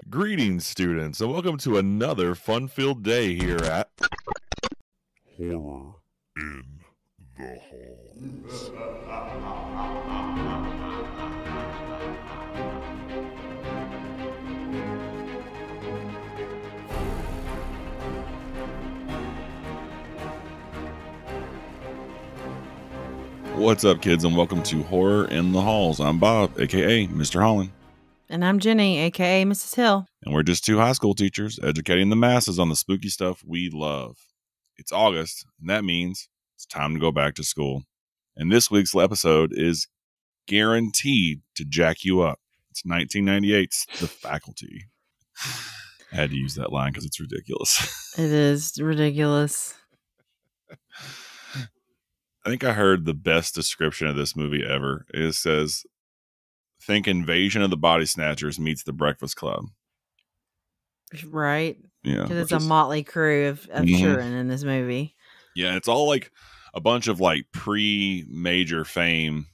Greetings, students, and welcome to another fun-filled day here at Horror in the Halls. What's up, kids, and welcome to Horror in the Halls. I'm Bob, aka Mr. Holland. And I'm Jenny, aka Mrs. Hill. And we're just two high school teachers educating the masses on the spooky stuff we love. It's August, and that means it's time to go back to school. And this week's episode is guaranteed to jack you up. It's 1998's The Faculty. I had to use that line because it's ridiculous. It is ridiculous. I think I heard the best description of this movie ever. It says, think Invasion of the Body Snatchers meets The Breakfast Club. Right? Yeah. Because it's a motley crew of children in this movie. Yeah, it's all like a bunch of like pre-major fame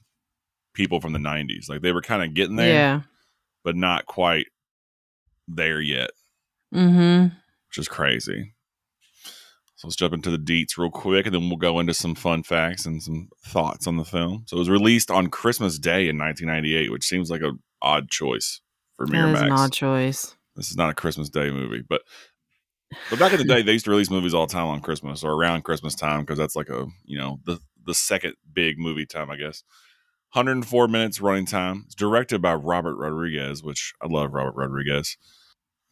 people from the 90s. Like they were kind of getting there, but not quite there yet. Which is crazy. So let's jump into the deets real quick, and then we'll go into some fun facts and some thoughts on the film. So it was released on Christmas Day in 1998, which seems like an odd choice for Miramax. That is an odd choice. This is not a Christmas Day movie, but back in the day, they used to release movies all the time on Christmas or around Christmas time because that's like the second big movie time, I guess. 104 minutes running time. It's directed by Robert Rodriguez, which I love Robert Rodriguez.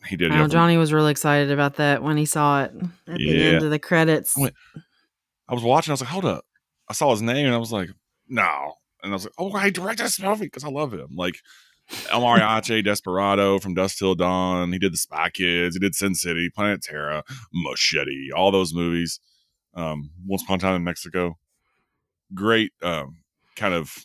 He did. Johnny was really excited about that when he saw it at the end of the credits. I was watching. I was like, hold up. I saw his name and I was like, no. And I was like, oh, he directed this movie because I love him. Like El Mariachi, Desperado, From Dusk Till Dawn. He did The Spy Kids. He did Sin City, Planet Terror, Machete. All those movies. Once Upon a Time in Mexico. Great kind of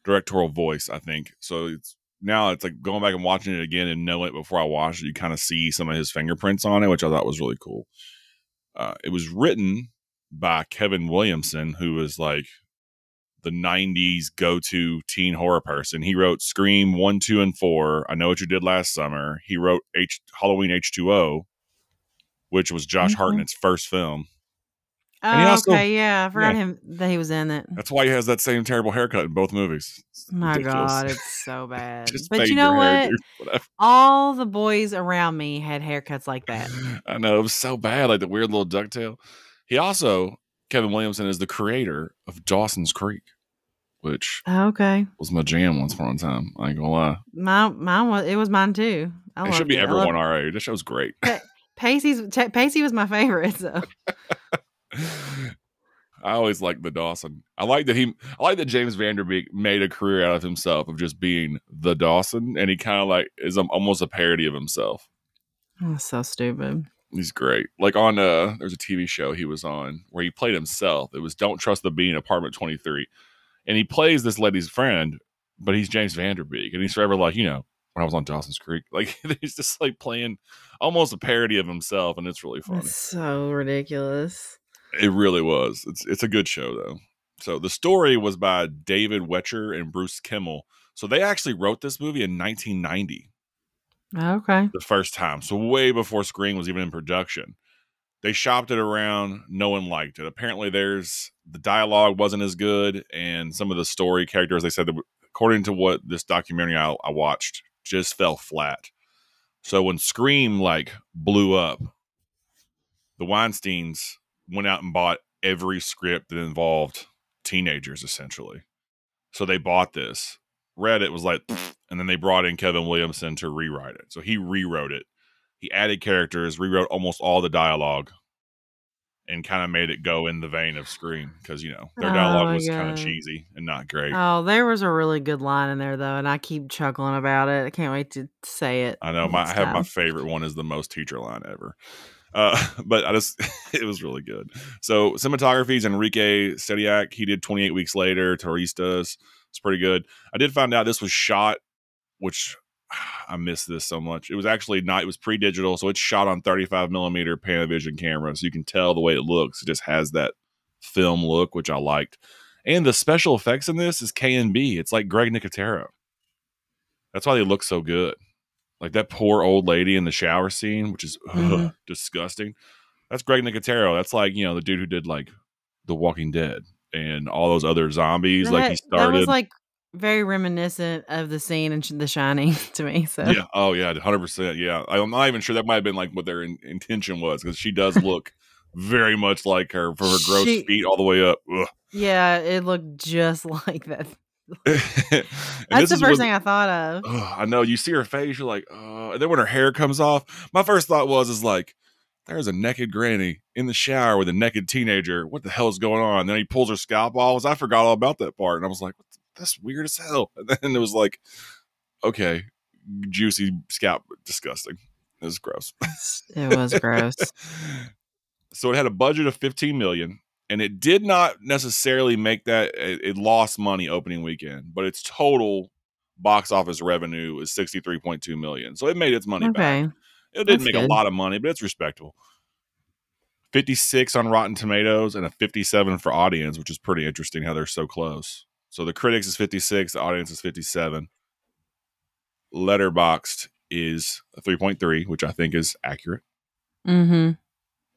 directorial voice, I think. So now it's like going back and watching it again and knowing it before I watched it, you kind of see some of his fingerprints on it, which I thought was really cool. It was written by Kevin Williamson, who was like the 90s go-to teen horror person. He wrote Scream 1, 2, and 4. I Know What You Did Last Summer. He wrote Halloween H2O, which was Josh Hartnett's first film. Oh, okay, yeah. I forgot him that he was in it. That's why he has that same terrible haircut in both movies. My God, it's so bad. But you know what? All the boys around me had haircuts like that. I know, it was so bad, like the weird little ducktail. He also, Kevin Williamson, is the creator of Dawson's Creek, which was my jam once upon a time. I ain't gonna lie. It was mine too. It should be everyone our age. This show's great. Pacey was my favorite, so. I always liked the Dawson. I like that James Van Der Beek made a career out of himself of just being the Dawson, and he kind of like is almost a parody of himself. Oh, so stupid. He's great. Like on there's a TV show he was on where he played himself. It was Don't Trust the Bee in Apartment 23, and he plays this lady's friend, but he's James Van Der Beek, and he's forever like, when I was on Dawson's Creek, like he's just like playing almost a parody of himself, and it's really funny. It's so ridiculous. It really was. It's a good show, though. So the story was by David Wetcher and Bruce Kimmel. So they actually wrote this movie in 1990. Okay. The first time. So way before Scream was even in production. They shopped it around. No one liked it. Apparently the dialogue wasn't as good. And some of the story characters, they said, that, according to what this documentary I watched, just fell flat. So when Scream blew up, the Weinsteins went out and bought every script that involved teenagers, essentially. So they bought this, read it, was like, and then they brought in Kevin Williamson to rewrite it. So he rewrote it. He added characters, rewrote almost all the dialogue, and kind of made it go in the vein of Scream because, their dialogue was kind of cheesy and not great. Oh, there was a really good line in there, though, and I keep chuckling about it. I can't wait to say it. I know. I have my favorite one is the most teacher line ever. But it was really good. So cinematography is Enrique Stediak. He did 28 Weeks Later, Turistas. It's pretty good. I did find out this was shot, which I miss this so much. It was actually not, it was pre-digital. So it's shot on 35 millimeter Panavision camera. So you can tell the way it looks. It just has that film look, which I liked. And the special effects in this is K&B. It's like Greg Nicotero. That's why they look so good. Like that poor old lady in the shower scene, which is disgusting. That's Greg Nicotero. That's like, the dude who did like The Walking Dead and all those other zombies. Like he That was started. like very reminiscent of the scene in The Shining to me. So Yeah. Oh yeah. 100%. Yeah. I'm not even sure that might have been like what their intention was, because she does look very much like her, from her gross feet all the way up. Ugh. Yeah, it looked just like that. And That's this the is first what thing I thought of. I know. You see her face, you're like, and then when her hair comes off, my first thought is like, there's a naked granny in the shower with a naked teenager. What the hell is going on? And then he pulls her scalp off. I forgot all about that part, and I was like, that's weird as hell. And then it was like, okay, juicy scalp, disgusting. It was gross. It was gross. So it had a budget of $15 million, and it did not necessarily make that. It lost money opening weekend, but its total box office revenue is $63.2 million. So it made its money back. Okay. It didn't That's make good. a lot of money, but it's respectable. 56 on Rotten Tomatoes and a 57 for audience, which is pretty interesting how they're so close. So the critics is 56, the audience is 57. Letterboxd is a 3.3, which I think is accurate. Mm-hmm.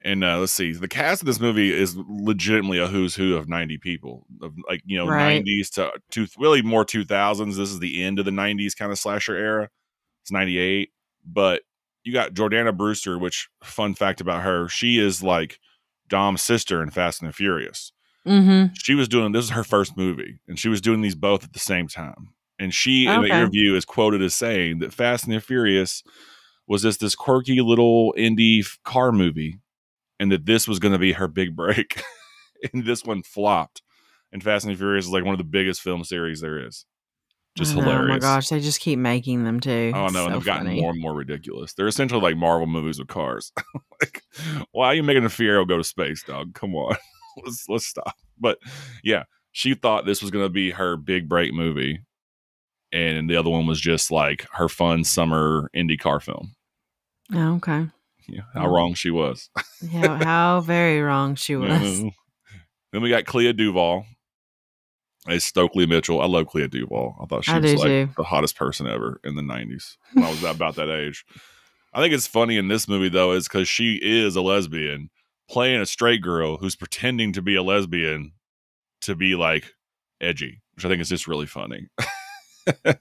And let's see, the cast of this movie is legitimately a who's who of 90 people, of like, Right. 90s to really more 2000s. This is the end of the 90s kind of slasher era. It's 98, but you got Jordana Brewster, which, fun fact about her, she is like Dom's sister in Fast and the Furious. Mm-hmm. She was doing, this is her first movie, and she was doing these both at the same time. And she, in the Okay. interview, is quoted as saying that Fast and the Furious was just this quirky little indie car movie, and that this was going to be her big break. And this one flopped. And Fast and the Furious is like one of the biggest film series there is. Just hilarious. Oh my gosh, they just keep making them too. Oh, It's no, and so they've gotten funny. more and more ridiculous. They're essentially like Marvel movies with cars. Like, why are you making a Fiero go to space, dog? Come on. Let's stop. But yeah, she thought this was going to be her big break movie, and the other one was just like her fun summer indie car film. Oh, okay. Yeah, how wrong she was. Yeah, how very wrong she was. Yeah. Then we got Clea Duvall as Stokely Mitchell. I love Clea Duvall. I thought she was like the hottest person ever in the 90s when I was about that age. I think it's funny in this movie, though, is because she is a lesbian playing a straight girl who's pretending to be a lesbian to be like edgy, which I think is just really funny.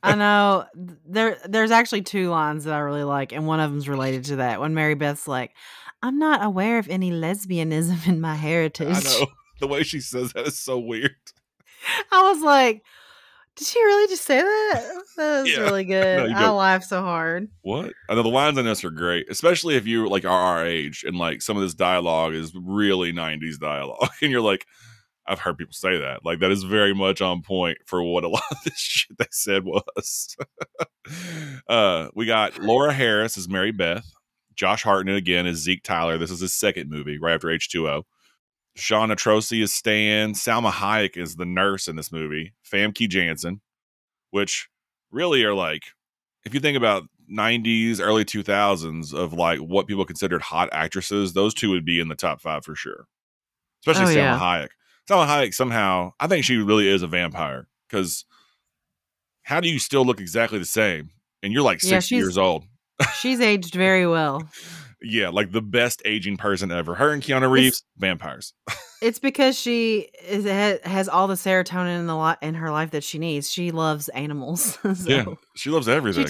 I know there's actually two lines that I really like, and one of them's related to that. When Mary Beth's like, I'm not aware of any lesbianism in my heritage. I know. The way she says that is so weird. I was like, did she really just say that? That was really good. No, I laughed so hard. What? I know the lines on this are great, especially if you like are our age and like some of this dialogue is really 90s dialogue. And you're like, I've heard people say that. Like, that is very much on point for what a lot of this shit they said was. We got Laura Harris as Mary Beth. Josh Hartnett again as Zeke Tyler. This is his second movie right after H2O. Sean Atroci is Stan. Salma Hayek is the nurse in this movie. Famke Janssen, which really are like, if you think about 90s, early 2000s of like what people considered hot actresses, those two would be in the top 5 for sure. Especially Salma Hayek. Salma Hayek somehow, I think she really is a vampire, because how do you still look exactly the same? And you're like 60 years old. She's aged very well. Yeah, like the best aging person ever. Her and Keanu Reeves, vampires. It's because she has all the serotonin in her life that she needs. She loves animals. So yeah, she loves everything.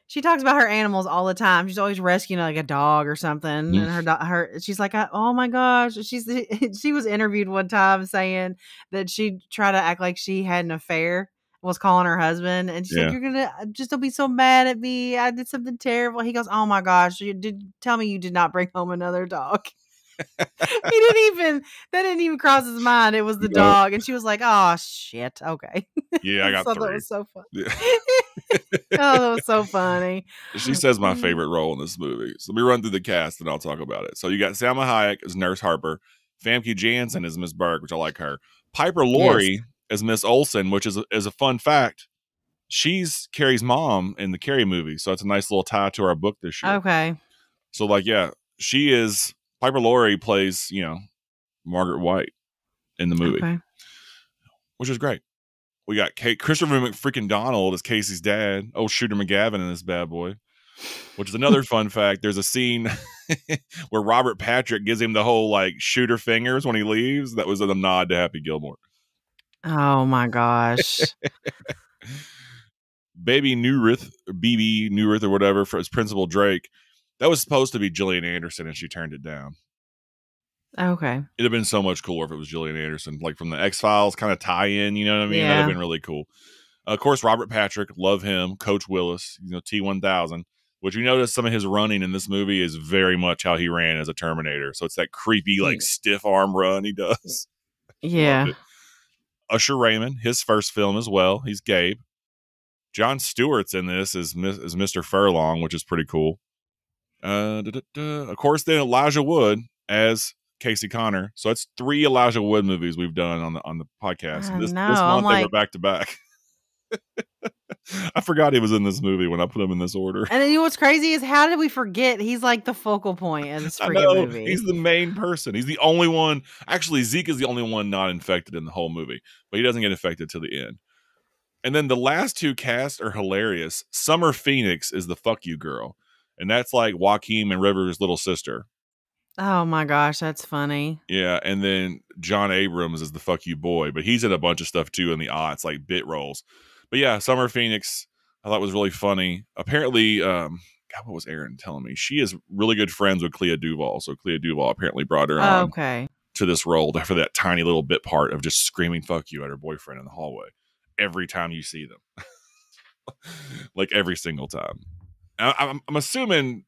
She talks about her animals all the time. She's always rescuing like a dog or something. And she's like, oh my gosh. She was interviewed one time saying that she'd try to act like she had an affair, was calling her husband, and she's like, you're gonna just don't be so mad at me. I did something terrible. He goes, oh my gosh, you did tell me you did not bring home another dog. That didn't even cross his mind. It was the dog. And she was like, oh shit. Okay. Yeah, I got 3. That was so fun. Yeah. Oh, that was so funny. She says my favorite role in this movie. So let me run through the cast and I'll talk about it. So you got Salma Hayek as Nurse Harper, Famke Janssen as Miss Burke, which I like her, Piper Laurie as Miss Olsen, which is a fun fact. She's Carrie's mom in the Carrie movie, so it's a nice little tie to our book this year. Okay. So like, yeah, she is. Piper Laurie plays, Margaret White in the movie, which is great. We got Christopher McFreaking Donald as Casey's dad. Oh, Shooter McGavin in this bad boy. Which is another fun fact. There's a scene where Robert Patrick gives him the whole like shooter fingers when he leaves. That was a nod to Happy Gilmore. Oh my gosh. Baby Newrith, BB Newrith or whatever, for his Principal Drake. That was supposed to be Gillian Anderson, and she turned it down. Okay. It'd have been so much cooler if it was Gillian Anderson, like from the X-Files kind of tie-in. You know what I mean? That'd have Yeah. been really cool. Of course, Robert Patrick, love him. Coach Willis, T-1000. Which you notice some of his running in this movie is very much how he ran as a Terminator. So it's that creepy, like stiff arm run he does. Yeah. Usher Raymond, his first film as well. He's Gabe. Jon Stewart's in this as Mr. Furlong, which is pretty cool. Of course, then Elijah Wood as Casey Connor. So it's 3 Elijah Wood movies we've done on the podcast. This month they were back to back. I forgot he was in this movie when I put him in this order. And then, what's crazy is, how did we forget he's like the focal point of this freaking movie? He's the main person. He's the only one. Actually, Zeke is the only one not infected in the whole movie, but he doesn't get infected till the end. And then the last 2 casts are hilarious. Summer Phoenix is the fuck you girl, and that's like Joaquin and River's little sister. Oh my gosh, that's funny. Yeah, and then John Abrams is the fuck you boy, but he's in a bunch of stuff too in the aughts, like bit roles. But yeah, Summer Phoenix, I thought was really funny. Apparently, God, what was Aaron telling me? She is really good friends with Clea Duvall, so Clea Duvall apparently brought her on to this role for that tiny little bit part of just screaming "fuck you" at her boyfriend in the hallway every time you see them, like every single time. I'm assuming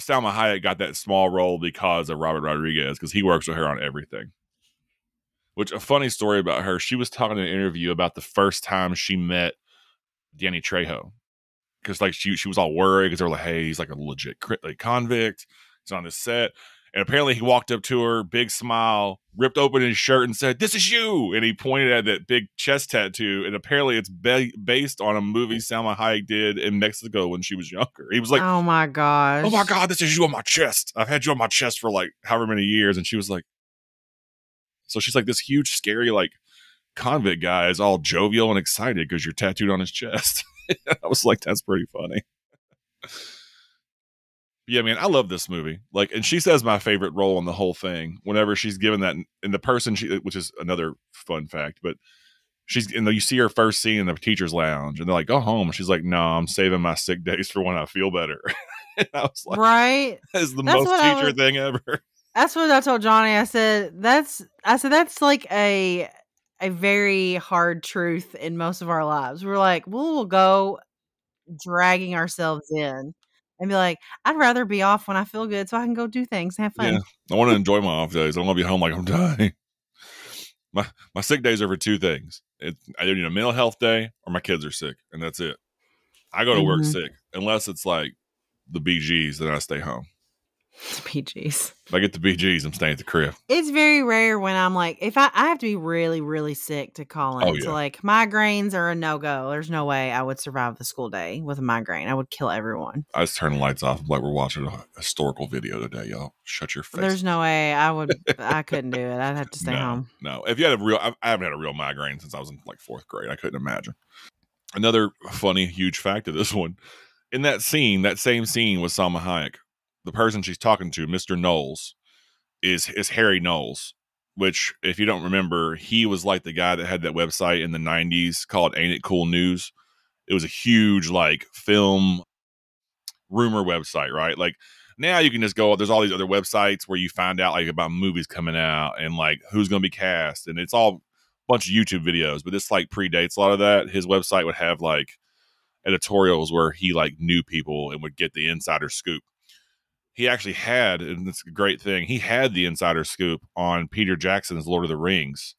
Salma Hayek got that small role because of Robert Rodriguez, because he works with her on everything. Which, a funny story about her, she was talking in an interview about the first time she met Danny Trejo. Because like she was all worried because they were like, hey, he's like a legit convict. He's on this set. And apparently he walked up to her, big smile, ripped open his shirt and said, "This is you." And he pointed at that big chest tattoo. And apparently it's based on a movie Salma Hayek did in Mexico when she was younger. He was like, oh my gosh. "Oh my God, this is you on my chest. I've had you on my chest for like however many years." And she was like, so she's like, this huge, scary, like convict guy is all jovial and excited because you're tattooed on his chest. I was like, that's pretty funny. Yeah, man, I love this movie. Like, and she says my favorite role in the whole thing whenever she's given that, and the person which is another fun fact, but you see her first scene in the teacher's lounge, and they're like, "Go home." And she's like, "No, I'm saving my sick days for when I feel better." And I was like, right? That is the most teacher thing ever. That's what I told Johnny. I said that's like a very hard truth in most of our lives. We're like, we'll go dragging ourselves in and be like, I'd rather be off when I feel good so I can go do things and have fun. Yeah, I want to enjoy my off days. I don't want to be home like I'm dying. My sick days are for 2 things. I either need a mental health day or my kids are sick, and that's it. I go to work sick unless it's like the BGs, then I stay home. BGs. If I get the BGs, I'm staying at the crib. It's very rare when I'm like, if I have to be really, really sick to call in. Oh, yeah. So like migraines are a no-go. There's no way I would survive the school day with a migraine. I would kill everyone. I just turn the lights off like we're watching a historical video today, y'all. Shut your face. There's no way I couldn't do it. I'd have to stay home. No. If you had I haven't had a real migraine since I was in like 4th grade. I couldn't imagine. Another funny, huge fact of this one. In that same scene with Salma Hayek, the person she's talking to, Mr. Knowles, is Harry Knowles, which, if you don't remember, he was like the guy that had that website in the 90s called Ain't It Cool News. It was a huge like film rumor website, right? Like now you can just go, there's all these other websites where you find out like about movies coming out and like who's going to be cast, and it's all a bunch of YouTube videos, but this like predates a lot of that. His website would have like editorials where he like knew people and would get the insider scoop. He actually had, and it's a great thing, he had the insider scoop on Peter Jackson's Lord of the Rings.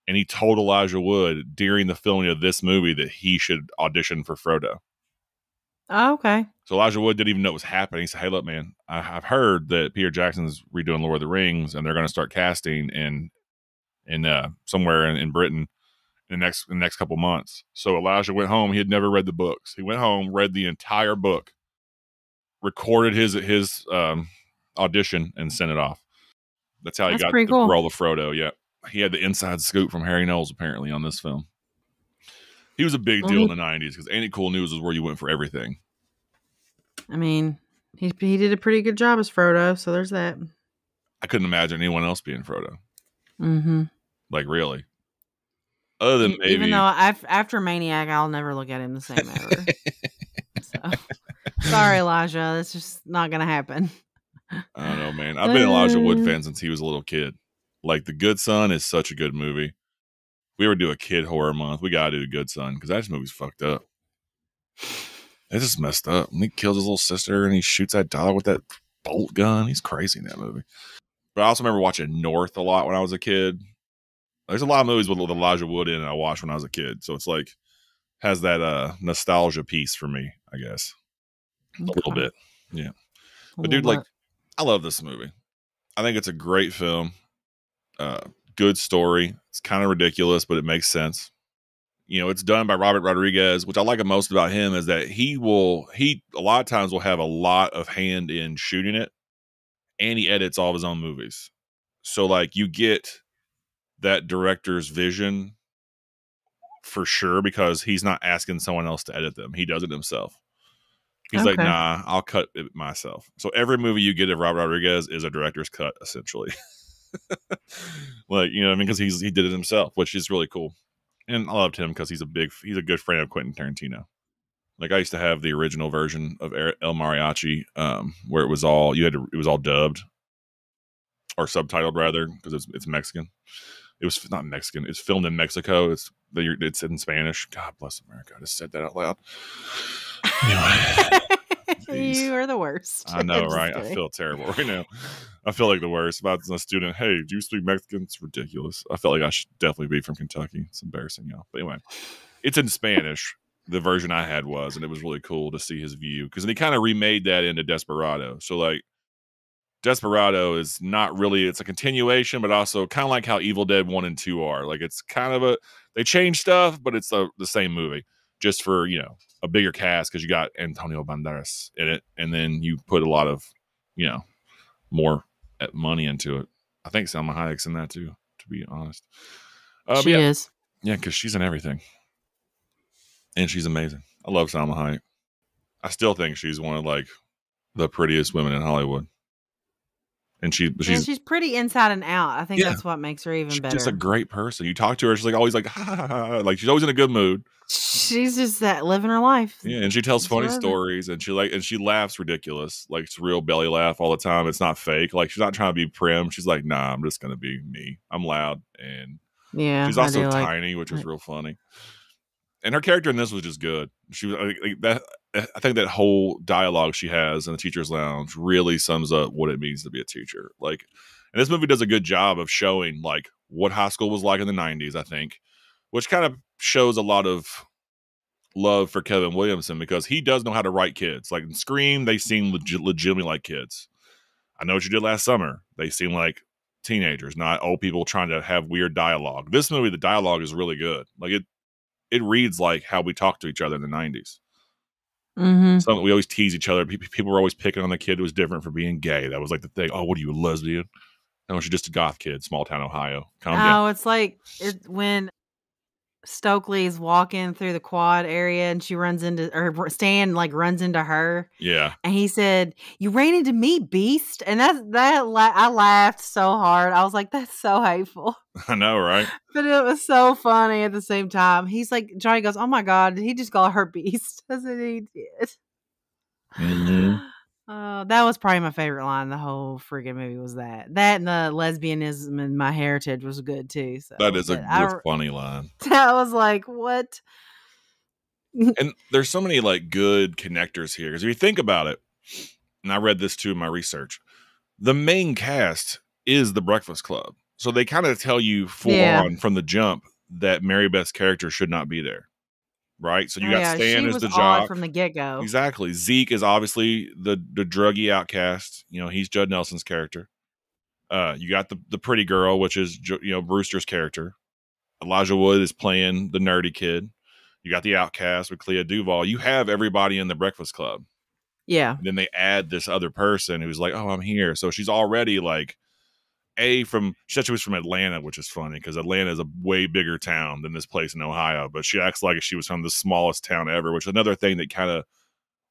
And he told Elijah Wood during the filming of this movie that he should audition for Frodo. Oh, okay. So Elijah Wood didn't even know what was happening. He said, "Hey, look, man, I've heard that Peter Jackson's redoing Lord of the Rings, and they're going to start casting in somewhere in Britain in the next couple months." So Elijah went home. He had never read the books. He went home, read the entire book, recorded his audition, and sent it off. That's how he got the role of Frodo. Yeah, he had the inside scoop from Harry Knowles apparently on this film. He was a big deal in the 90s because Ain't It Cool News was where you went for everything. I mean, he did a pretty good job as Frodo, so there's that. I couldn't imagine anyone else being Frodo. Mm-hmm. Like, really. Other than Even though maybe. after Maniac, I'll never look at him the same ever. So, sorry, Elijah. That's just not going to happen. I don't know, man. I've been an Elijah Wood fan since he was a little kid. Like, The Good Son is such a good movie. We ever do a kid horror month, we gotta do The Good Son, because that movie's fucked up. It's just messed up. And he kills his little sister and he shoots that dog with that bolt gun. He's crazy in that movie. But I also remember watching North a lot when I was a kid. There's a lot of movies with Elijah Wood in it I watched when I was a kid. So it's like, has that nostalgia piece for me, I guess. Okay. A little bit. Yeah. But dude, like, I love this movie. I think it's a great film. Good story. It's kind of ridiculous, but it makes sense. You know, it's done by Robert Rodriguez, which I like most about him is that he a lot of times will have a lot of hand in shooting it, and he edits all of his own movies. So like you get that director's vision for sure because he's not asking someone else to edit them. He does it himself. He's like, nah, I'll cut it myself. So every movie you get of Robert Rodriguez is a director's cut, essentially. Like, you know what I mean? Because he did it himself, which is really cool. And I loved him because he's a good friend of Quentin Tarantino. Like I used to have the original version of El Mariachi, where it was all dubbed or subtitled rather, because it's Mexican. It was not Mexican. It's filmed in Mexico. It's in Spanish. God bless America. I just said that out loud. Anyway. You are the worst. I know, right? I feel terrible right now. I feel like the worst. About a student, hey, do you speak Mexican? It's ridiculous. I felt like I should definitely be from Kentucky. It's embarrassing, y'all. But anyway, it's in Spanish. The version I had was, and it was really cool to see his view because he kind of remade that into Desperado. So like, Desperado is not really, it's a continuation, but also kind of like how Evil Dead 1 and 2 are. Like it's kind of they change stuff, but it's the same movie just for, you know, a bigger cast because you got Antonio Banderas in it. And then you put a lot of, you know, more money into it. I think Salma Hayek's in that too, to be honest. She is. Yeah, because she's in everything. And she's amazing. I love Salma Hayek. I still think she's one of like the prettiest women in Hollywood. And she's pretty inside and out. I think that's what makes her even better. She's just a great person. You talk to her, she's like always like, ha, ha, ha. Like she's always in a good mood. She's just that living her life. Yeah, and she tells funny stories, and she laughs ridiculous, like it's real belly laugh all the time. It's not fake. Like she's not trying to be prim. She's like, nah, I'm just gonna be me. I'm loud, and she's also tiny, which is real funny. And her character in this was just good. She was like that. I think that whole dialogue she has in the teacher's lounge really sums up what it means to be a teacher. Like, and this movie does a good job of showing like what high school was like in the 90s, I think, which kind of shows a lot of love for Kevin Williamson because he does know how to write kids. Like in Scream, they seem legitimately like kids. I Know What You Did Last Summer. They seem like teenagers, not old people trying to have weird dialogue. This movie, the dialogue is really good. Like it reads like how we talked to each other in the 90s. Mm-hmm. Something we always tease each other. People were always picking on the kid who was different for being gay. That was like the thing. Oh, what are you, a lesbian? No, she's just a goth kid, small town Ohio. Calm down. It's like when Stokely's walking through the quad area and she runs into, or Stan like runs into her. Yeah. And he said, "You ran into me, beast." And I laughed so hard. I was like, that's so hateful. I know, right? But it was so funny at the same time. He's like, Johnny goes, "Oh my God, did he just call her beast?" I said he did. Mm-hmm. That was probably my favorite line. The whole freaking movie was that and the lesbianism in my heritage was good too. So that is a funny line. I was like, what? And there's so many like good connectors here because if you think about it, and I read this too in my research, the main cast is the Breakfast Club, so they kind of tell you full on from the jump that Mary Beth's character should not be there. Right, so you got Stan as the jock from the get-go. Exactly. Zeke is obviously the druggy outcast. You know, he's Judd Nelson's character. You got the pretty girl, which is Brewster's character. Elijah Wood is playing the nerdy kid. You got the outcast with Clea Duvall. You have everybody in the Breakfast Club. Yeah. And then they add this other person who's like, "Oh, I'm here." So she's already like she said she was from Atlanta, which is funny because Atlanta is a way bigger town than this place in Ohio, but she acts like she was from the smallest town ever, which is another thing that kind of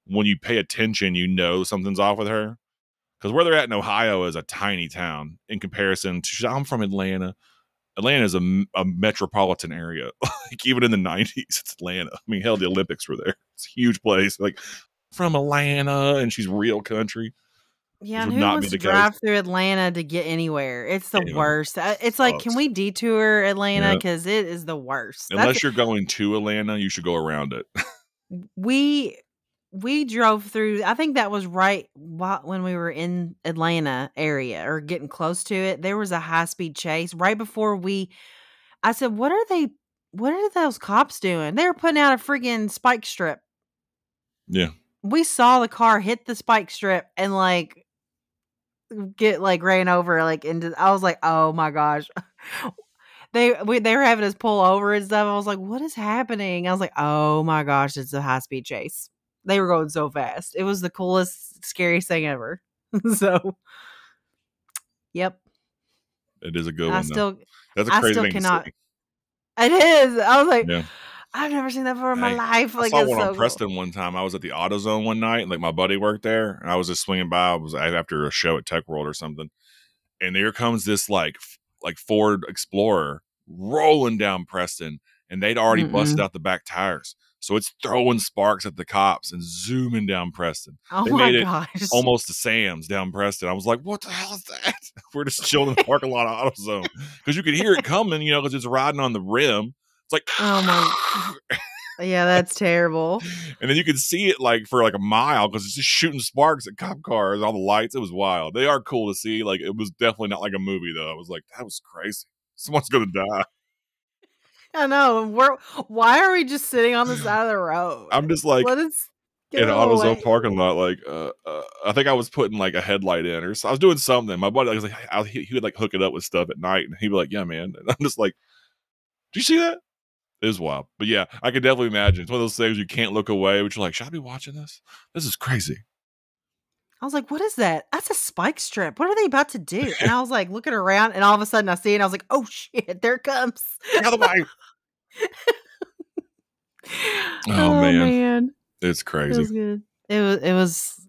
when you pay attention, you know something's off with her. Because where they're at in Ohio is a tiny town in comparison to. I'm from Atlanta. Atlanta is a metropolitan area. Like even in the 90s, it's Atlanta. I mean, hell, the Olympics were there. It's a huge place. Like from Atlanta, and she's real country. Yeah, Which and would who not be wants to the case. drive through Atlanta to get anywhere? It's the Anyway, worst. It's like, can sucks. we detour Atlanta? Yeah. Because it is the worst. Unless you're going to Atlanta, you should go around it. We drove through. I think that was right when we were in Atlanta area or getting close to it. There was a high speed chase right before I said, "What are those cops doing? They were putting out a freaking spike strip." Yeah. We saw the car hit the spike strip and like get like ran over like into. I was like, "Oh my gosh." They were having us pull over and stuff. I was like, "What is happening?" I was like, "Oh my gosh, it's a high speed chase." They were going so fast. It was the coolest, scariest thing ever. So, yep. It is a good I one, though. still That's a crazy thing cannot. to see. It is. I was like, Yeah. I've never seen that before in my Hey, life. I Like, saw it's one so on cool. Preston one time. I was at the AutoZone one night, and like my buddy worked there, and I was just swinging by. I was after a show at Tech World or something, and there comes this like Ford Explorer rolling down Preston, and they'd already busted out the back tires, so it's throwing sparks at the cops and zooming down Preston. Oh They my made it gosh. almost to Sam's down Preston. I was like, "What the hell is that?" We're just chilling in the parking lot of AutoZone because you could hear it coming, you know, because it's riding on the rim. It's like, Oh my. Yeah, that's terrible. and then you could see it like for like a mile because it's just shooting sparks at cop cars, all the lights. It was wild. They are cool to see. Like it was definitely not like a movie though. I was like, that was crazy. Someone's gonna die. I know. Why are we just sitting on the side of the road? I'm just like Let us in get an away. AutoZone parking lot. Like, I think I was putting like a headlight in, or so I was doing something. My buddy was like, he would like hook it up with stuff at night, and he'd be like, "Yeah, man." And I'm just like, "Do you see that?" It was wild. But yeah, I could definitely imagine. It's one of those things you can't look away, but you're like, should I be watching this? This is crazy. I was like, what is that? That's a spike strip. What are they about to do? And I was like looking around, and all of a sudden I see it, and I was like, oh shit, there it comes. Out of the way. Oh man. It's crazy. It was good. It was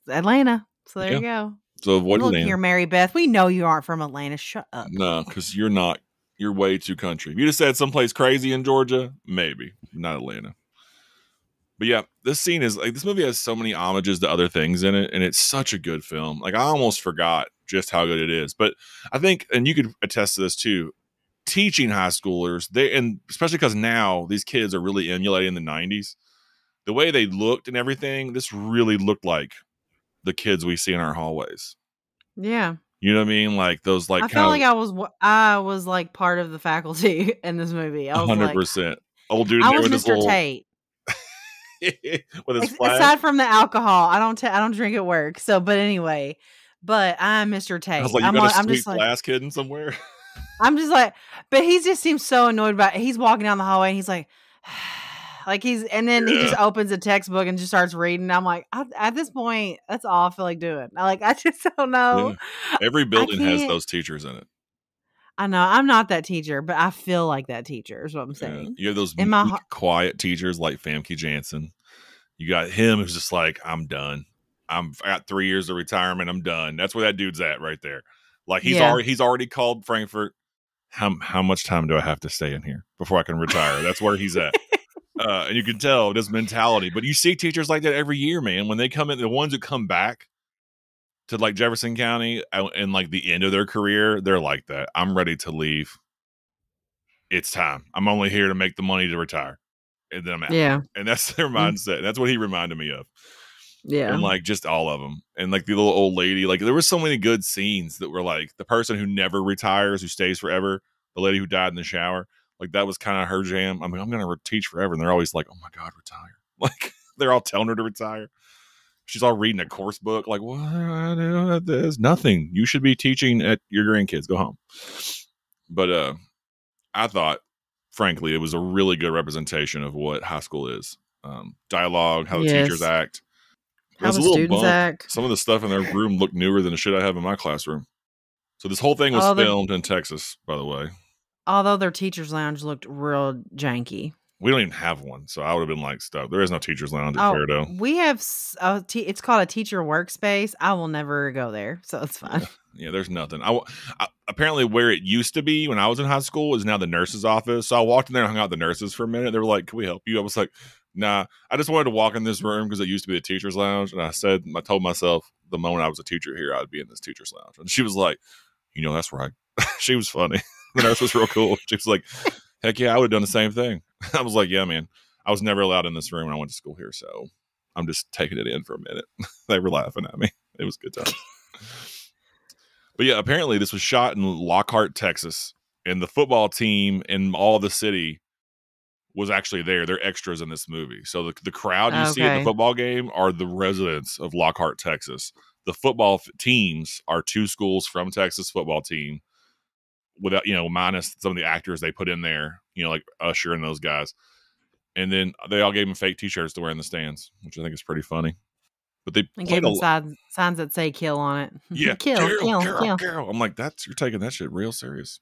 Atlanta. So there you go. So avoid Look Atlanta. here, Mary Beth. We know you aren't from Atlanta. Shut up. No, because you're not. You're way too country. If you just said someplace crazy in Georgia, maybe. Not Atlanta. But yeah, this scene is like, this movie has so many homages to other things in it, and it's such a good film. Like, I almost forgot just how good it is. But I think, and you could attest to this too, teaching high schoolers, and especially because now these kids are really emulating the 90s, the way they looked and everything, this really looked like the kids we see in our hallways. Yeah. You know what I mean? Like those, like, I felt like I was like part of the faculty in this movie. I was 100%. Like, old dude I there was with his Mr. little Tate. with his flag. Aside from the alcohol, I don't drink at work. So, but anyway, I'm Mr. Tate. I was like, you got a sweet glass kid in somewhere. I'm just like, but he just seems so annoyed about it. He's walking down the hallway and he's like, and then he just opens a textbook and just starts reading. I'm like, at this point, that's all I feel like doing. I just don't know. Yeah. Every building has those teachers in it. I know. I'm not that teacher, but I feel like that teacher is what I'm saying. You have those quiet teachers like Famke Janssen. You got him who's just like, I'm done. I got 3 years of retirement. I'm done. That's where that dude's at right there. Like he's already called Frankfurt. How much time do I have to stay in here before I can retire? That's where he's at. And you can tell this mentality. But you see teachers like that every year, man. When they come in, the ones who come back to like Jefferson County and like the end of their career, they're like that. I'm ready to leave. It's time. I'm only here to make the money to retire. And then I'm out. Yeah. And that's their mindset. That's what he reminded me of. Yeah. And like just all of them. And like the little old lady, like there were so many good scenes that were like the person who never retires, who stays forever, the lady who died in the shower. Like that was kind of her jam. I'm like, I'm going to teach forever. And they're always like, oh my God, retire. Like they're all telling her to retire. She's all reading a course book. Like, what do I do at this? Nothing. You should be teaching at your grandkids. Go home. But I thought, frankly, it was a really good representation of what high school is. Dialogue, how the teachers act. How the students act. Some of the stuff in their room looked newer than the shit I have in my classroom. So this whole thing was filmed in Texas, by the way. Although their teacher's lounge looked real janky. We don't even have one, so I would have been like stuck. There is no teachers lounge at Faribault. We have it's called a teacher workspace. I will never go there, so it's fine. Yeah, there's nothing. Apparently where it used to be when I was in high school is now the nurse's office. So I walked in there and hung out with the nurses for a minute. They were like, "Can we help you?" I was like, "Nah, I just wanted to walk in this room because it used to be a teacher's lounge." And I told myself the moment I was a teacher here, I'd be in this teacher's lounge. And she was like, "That's right." She was funny. The nurse was real cool. She was like, "Heck yeah, I would have done the same thing." I was like, "Yeah, man, I was never allowed in this room when I went to school here, so I'm just taking it in for a minute." They were laughing at me. It was a good time. But yeah, apparently this was shot in Lockhart, Texas, and the football team in all the city was actually there. They're extras in this movie. So the crowd you see at the football game are the residents of Lockhart, Texas. The football teams are 2 schools from Texas football team, without minus some of the actors they put in there, like Usher and those guys. And then they all gave them fake T-shirts to wear in the stands, which I think is pretty funny. But they gave them signs that say "kill" on it. Yeah, kill. I'm like, you're taking that shit real serious.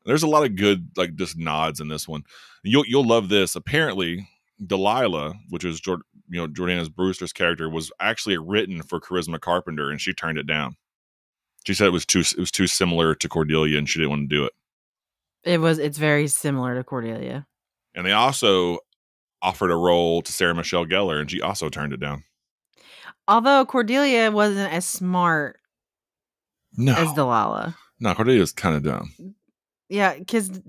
There's a lot of good, like, just nods in this one. You'll love this. Apparently, Delilah, which is Jordana Brewster's character, was actually written for Charisma Carpenter, and she turned it down. She said it was too similar to Cordelia, and she didn't want to do it. It's very similar to Cordelia. And they also offered a role to Sarah Michelle Gellar, and she also turned it down. Although Cordelia wasn't as smart as Delilah. No, Cordelia's kind of dumb. Yeah, because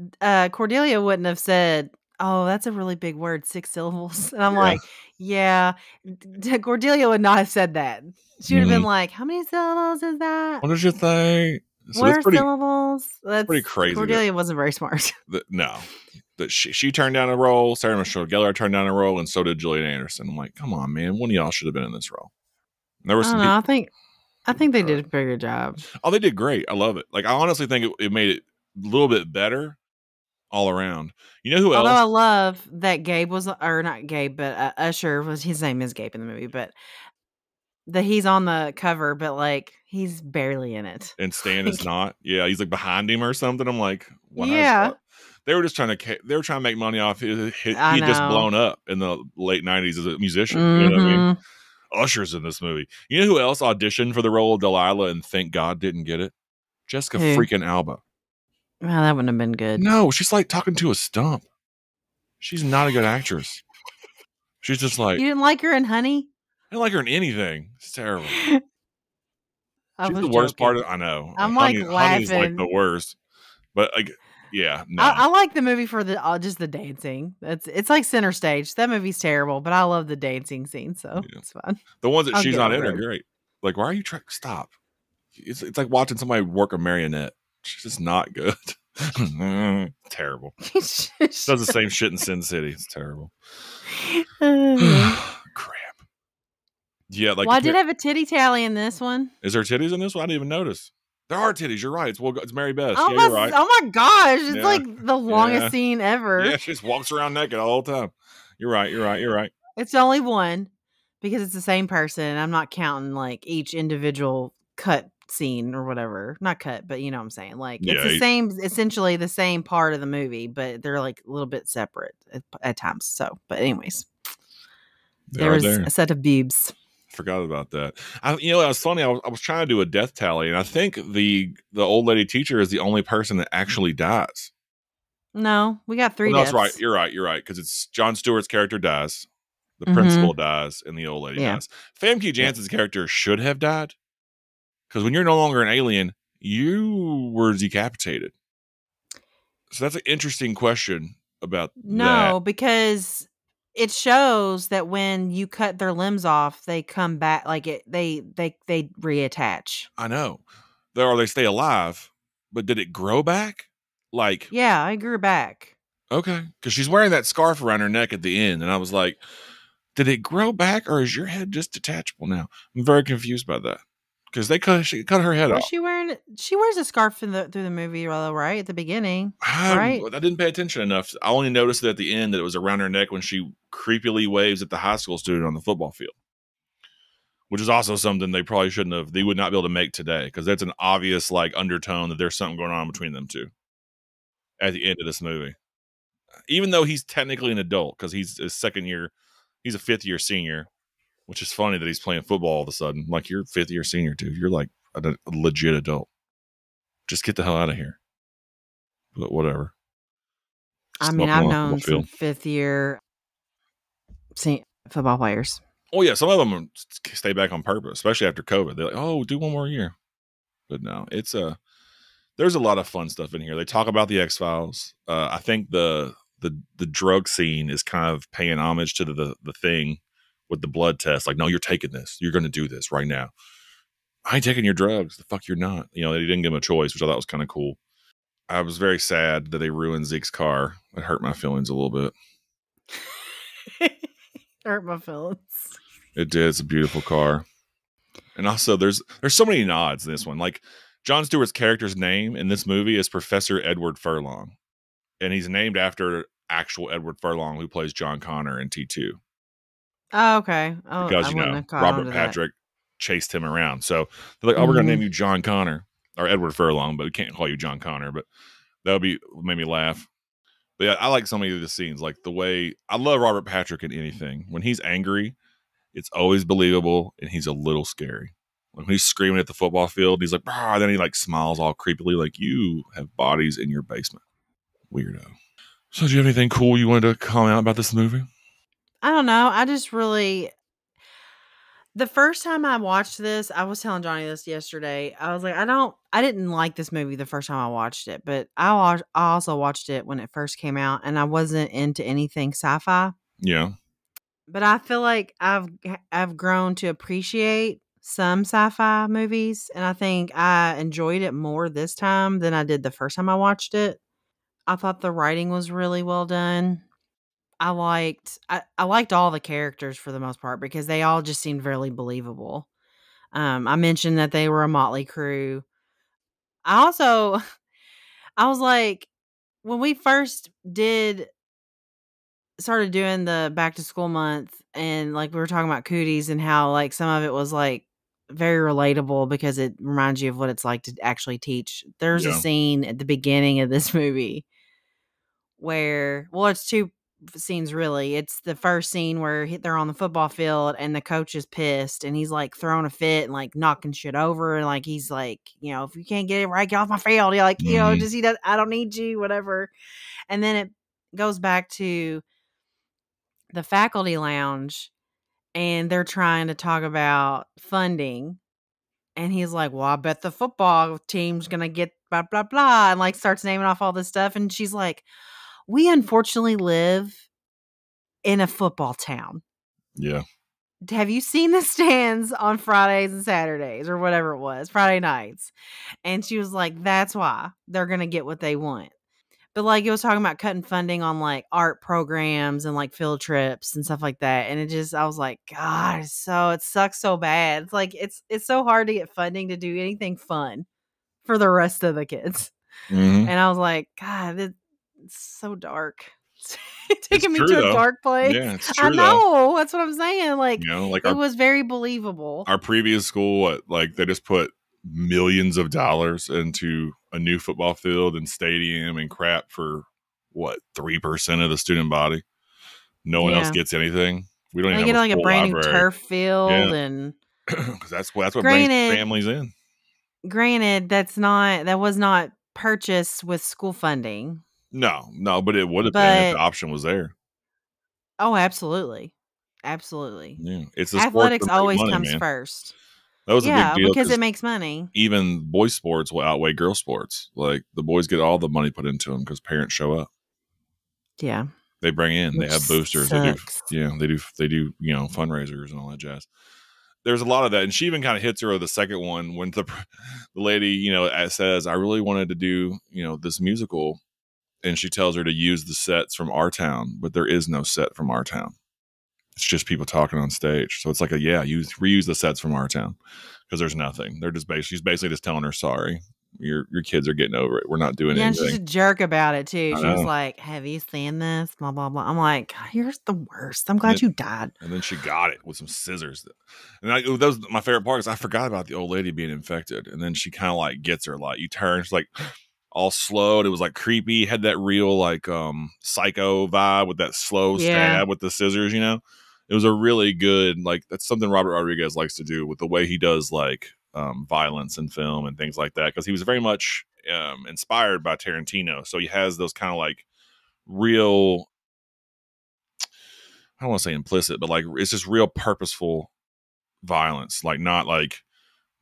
Cordelia wouldn't have said, "Oh, that's a really big word, 6 syllables." And I'm like, yeah, Cordelia would not have said that. She would have been like, "How many syllables is that? What did you think?" So what are syllables? That's pretty crazy. Cordelia wasn't very smart. That she turned down a role. Sarah Michelle Gellar turned down a role, and so did Gillian Anderson. I'm like, come on, man. One of y'all should have been in this role. There was I think they did a pretty good job. Oh, they did great. I love it. Like, I honestly think it made it a little bit better all around. You know who else? Although I love that Gabe was, or not Gabe, but Usher was, his name is Gabe in the movie, but that he's on the cover, but like he's barely in it. And Stan is not. Yeah, he's like behind him or something. I'm like, wow. They were just trying to make money off he had just blown up in the late 90s as a musician. Mm-hmm. You know what I mean? Usher's in this movie. You know who else auditioned for the role of Delilah and thank God didn't get it? Jessica freaking Alba. Well, that wouldn't have been good. No, she's like talking to a stump. She's not a good actress. She's just like, you didn't like her in Honey? I didn't like her in anything. It's terrible. She's the worst part of it. I know. I'm like laughing. Honey's like the worst. But like, yeah, no. I like the movie for just the dancing. It's like Center Stage. That movie's terrible, but I love the dancing scene, so it's fun. The ones that she's not in are great. Like, why are you trying? Stop. It's like watching somebody work a marionette. She's just not good. Terrible. Does the same shit in Sin City. It's terrible. Crap. Yeah, like, well, I did have a titty tally in this one. Is there titties in this one? I didn't even notice. There are titties. You're right. It's Mary Beth. Oh, yeah, you're right. Oh my gosh, it's like the longest scene ever. Yeah, she just walks around naked all the time. You're right. It's only one because it's the same person. I'm not counting like each individual cut scene or whatever. Not cut, but you know what I'm saying. Like it's the same, essentially the same part of the movie, but they're like a little bit separate at times. So, but anyways, there was a set of boobs. Forgot about that. It was funny. I was trying to do a death tally, and I think the old lady teacher is the only person that actually dies. No, we got 3 deaths. That's right. You're right. Because it's Jon Stewart's character dies, the principal dies, and the old lady dies. Famke Janssen's character should have died, because when you're no longer an alien, you were decapitated. So that's an interesting question about that. No, because it shows that when you cut their limbs off, they come back. Like they reattach. I know, or they stay alive. But did it grow back? Like, yeah, I grew back. Okay, because she's wearing that scarf around her neck at the end, and I was like, did it grow back, or is your head just detachable now? I'm very confused by that because she cut her head off. She wears a scarf through the movie, right at the beginning. Right? I didn't pay attention enough. I only noticed it at the end that it was around her neck when she creepily waves at the high school student on the football field, which is also something they probably shouldn't have. They would not be able to make today because that's an obvious like undertone that there's something going on between them two at the end of this movie. even though he's technically an adult because he's a second year, he's a 5th-year senior, which is funny that he's playing football all of a sudden. Like, you're a 5th-year senior, dude. You're like a legit adult. Just get the hell out of here. But whatever. I mean, Smoking I've on a football known some field. 5th-year football players. Oh yeah, some of them stay back on purpose, especially after COVID. They're like, "Oh, do one more year." But no, it's there's a lot of fun stuff in here. They talk about the X-Files. I think the drug scene is kind of paying homage to the thing with the blood test. Like, no, you're taking this. You're going to do this right now. I ain't taking your drugs. The fuck you're not. You know, they didn't give him a choice, which I thought was kind of cool. I was very sad that they ruined Zeke's car. It hurt my feelings a little bit. Hurt my feelings. It did. It's a beautiful car. And also, there's so many nods in this one. Like, Jon Stewart's character's name in this movie is Professor Edward Furlong. And he's named after actual Edward Furlong, who plays John Connor in T2. Oh, okay. Oh, Because, I you wouldn't know, have caught Robert on to Patrick chased him around. So they're like, oh, we're going to name you John Connor, or Edward Furlong, but we can't call you John Connor. But that would made me laugh. But yeah, I like so many of the scenes. Like the way, I love Robert Patrick in anything. When he's angry, it's always believable, and he's a little scary. Like when he's screaming at the football field, he's like, "Brah," then he like smiles all creepily, like, you have bodies in your basement. Weirdo. So do you have anything cool you wanted to comment out about this movie? I don't know. I just really, the first time I watched this, I was telling Johnny this yesterday. I was like, I didn't like this movie the first time I watched it, but I also watched it when it first came out, and I wasn't into anything sci-fi. Yeah. But I feel like I've grown to appreciate some sci-fi movies, and I think I enjoyed it more this time than I did the first time I watched it. I thought the writing was really well done. I liked all the characters for the most part because they all just seemed really believable. I mentioned that they were a motley crew. I also I was like, when we first started doing the back to school month, and like we were talking about cooties and how like some of it was like very relatable because it reminds you of what it's like to actually teach. There's a scene at the beginning of this movie where, well, it's two scenes really. It's the first scene where they're on the football field and the coach is pissed and he's like throwing a fit and like knocking shit over, and like he's like, you know, if you can't get it right, get off my field. You're like, you know, just I don't need you, whatever. And then it goes back to the faculty lounge and they're trying to talk about funding. And he's like, well, I bet the football team's going to get blah, blah, blah. And like starts naming off all this stuff. And she's like, we unfortunately live in a football town. Yeah. Have you seen the stands on Fridays and Saturdays or whatever it was, Friday nights? And she was like, that's why they're going to get what they want. But like it was talking about cutting funding on like art programs and like field trips and stuff like that. And I was like, God, so it sucks so bad. It's like, it's so hard to get funding to do anything fun for the rest of the kids. And I was like, God, it's so dark. Taking me to a dark place. Yeah, it's true. I know. That's what I'm saying. Like, you know, like it was very believable. Our previous school, like they just put millions of dollars into a new football field and stadium and crap for what, 3% of the student body. No one else gets anything. We don't even get have like a brand new turf field, and because that's what brings families in. Granted, that was not purchased with school funding. No, but it would have been if the option was there. Oh, absolutely. Absolutely. Yeah. It's athletics always comes first. That was a big deal because it makes money. Even boys sports will outweigh girl sports. Like the boys get all the money put into them because parents show up. Yeah. They bring in, Which they have boosters. Sucks. They do, you know, fundraisers and all that jazz. There's a lot of that. And she even kind of hits her with the second one when the lady, you know, says, I really wanted to do, you know, this musical. And she tells her to use the sets from our town, but there is no set from our town. It's just people talking on stage. So it's like reuse the sets from our town because there's nothing. They're just she's basically just telling her, sorry, your kids are getting over it. We're not doing anything. And she's a jerk about it too. She was like, have you seen this? Blah, blah, blah. I'm like, you're the worst. I'm glad you died. And then she got it with some scissors. And that was my favorite part is I forgot about the old lady being infected. And then she kind of like gets her, like you turn, she's like, all slow. And it was like creepy. Had that real like psycho vibe with that slow Yeah. stab with the scissors. You know, it was a really good like that's something Robert Rodriguez likes to do with the way he does like violence in film and things like that because he was very much inspired by Tarantino. So he has those kind of like real. I don't want to say implicit, but like it's just real purposeful violence, like not like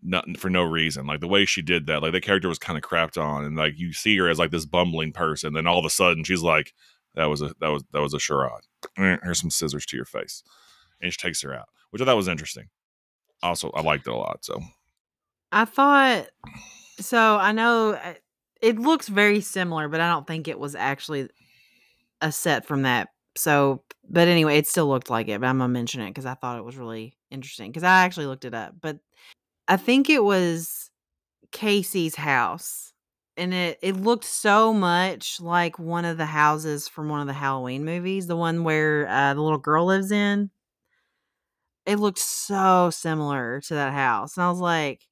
nothing for no reason. Like the way she did that, like the character was kind of crapped on, and like you see her as like this bumbling person, then all of a sudden she's like, that was a charade. Here's some scissors to your face, and she takes her out, which I thought was interesting. Also, I liked it a lot. So I thought so. I know it looks very similar, but I don't think it was actually a set from that. So, but anyway, it still looked like it. But I'm gonna mention it because I thought it was really interesting because I actually looked it up. But I think it was Casey's house, and it looked so much like one of the houses from one of the Halloween movies, the one where the little girl lives in. It looked so similar to that house, and I was like,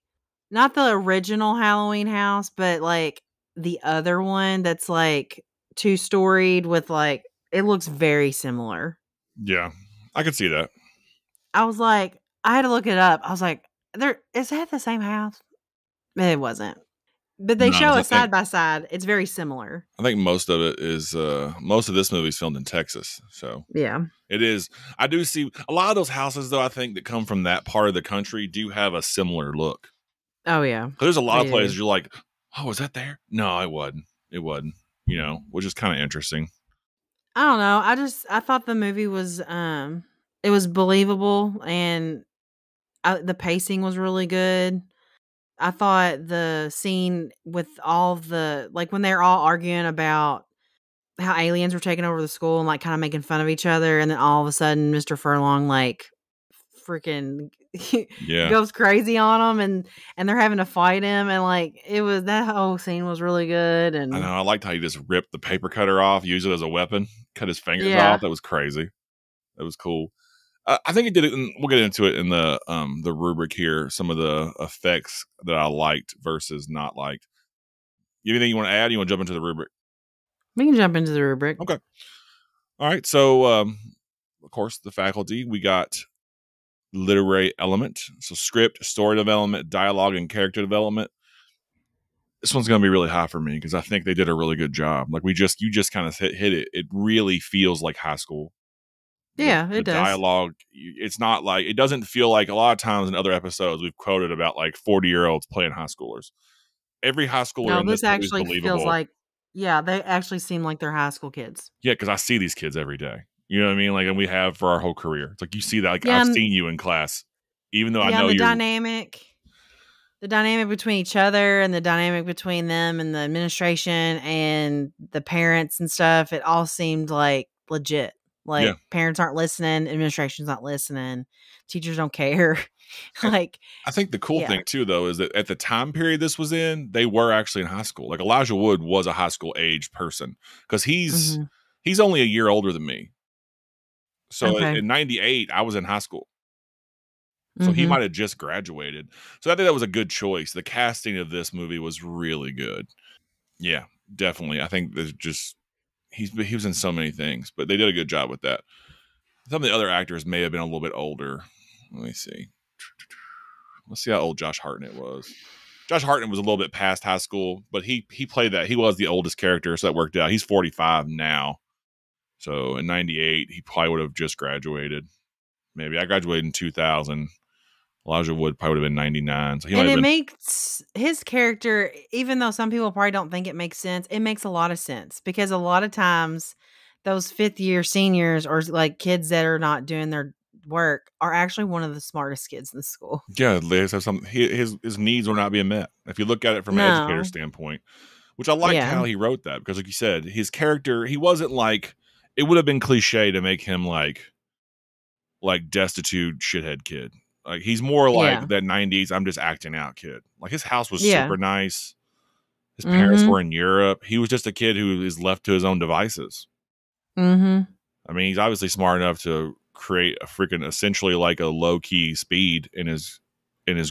not the original Halloween house, but like the other one that's like two-storied with like it looks very similar. yeah, I could see that. I was like, I had to look it up. I was like, there is that the same house? It wasn't. But they show No, it side by side. It's very similar. I think most of it is most of this movie's filmed in Texas, so Yeah. it is. I do see a lot of those houses though. I think that come from that part of the country do have a similar look. Oh yeah. 'Cause there's a lot They of places do. you're like, oh, is that there? No, it wasn't. It wasn't. You know, which is kind of interesting. I don't know. I thought the movie was it was believable and the pacing was really good. I thought the scene with all the like when they're all arguing about how aliens were taking over the school and like kind of making fun of each other, and then all of a sudden Mr. Furlong like freaking Yeah, goes crazy on them, and they're having to fight him, and like it was that whole scene was really good, I know. and I liked how he just ripped the paper cutter off, used it as a weapon, cut his fingers yeah, off. That was crazy. That was cool. I think it did it. We'll get into it in the rubric here. Some of the effects that I liked versus not liked. Anything you want to add? You want to jump into the rubric? we can jump into the rubric. Okay. All right. So, of course, the faculty, we got literary element. So script, story development, dialogue, and character development. This one's going to be really high for me because I think they did a really good job. Like you just kind of hit it. It really feels like high school. Yeah, The it does. dialogue, it's not like, it doesn't feel like a lot of times in other episodes we've quoted about like 40-year-olds playing high schoolers. Every high schooler No, in this this movie is actually feels believable. like yeah, they actually seem like they're high school kids. Yeah, because I see these kids every day. You know what I mean? Like, and we have for our whole career. It's like you see that. Like, Yeah, I've seen you in class, even though I yeah, know and you're. the dynamic between each other and the dynamic between them and the administration and the parents and stuff, it all seemed like legit. Yeah, Like parents aren't listening, administration's not listening, teachers don't care. Like, I think the cool yeah. thing too, though, is that at the time period this was in, they were actually in high school. Like Elijah Wood was a high school age person because Mhm. he's only a year older than me. So Okay. in '98, I was in high school. So he Mhm. might have just graduated. So I think that was a good choice. The casting of this movie was really good. Yeah, definitely. I think there's just he was in so many things, but they did a good job with that. Some of the other actors may have been a little bit older. Let me see. Let's see how old Josh Hartnett was. Josh Hartnett was a little bit past high school, but he played that. He was the oldest character, so that worked out. He's 45 now. So in '98, he probably would have just graduated. Maybe I graduated in 2000. Elijah Wood probably would have been 99. So he might And have it been. makes his character, even though some people probably don't think it makes sense, it makes a lot of sense because a lot of times those fifth year seniors or like kids that are not doing their work are actually one of the smartest kids in the school. Yeah, Liz have some. His needs were not being met. If you look at it from an educator No. standpoint, which I liked Yeah. how he wrote that because, like you said, his character he wasn't like it would have been cliche to make him like destitute shithead kid. Like he's more Yeah. like that '90s. I'm just acting out kid. Like his house was Yeah. super nice. His parents Mhm. were in Europe. He was just a kid who is left to his own devices. Mhm. I mean, he's obviously smart enough to create a freaking essentially like a low key speed in his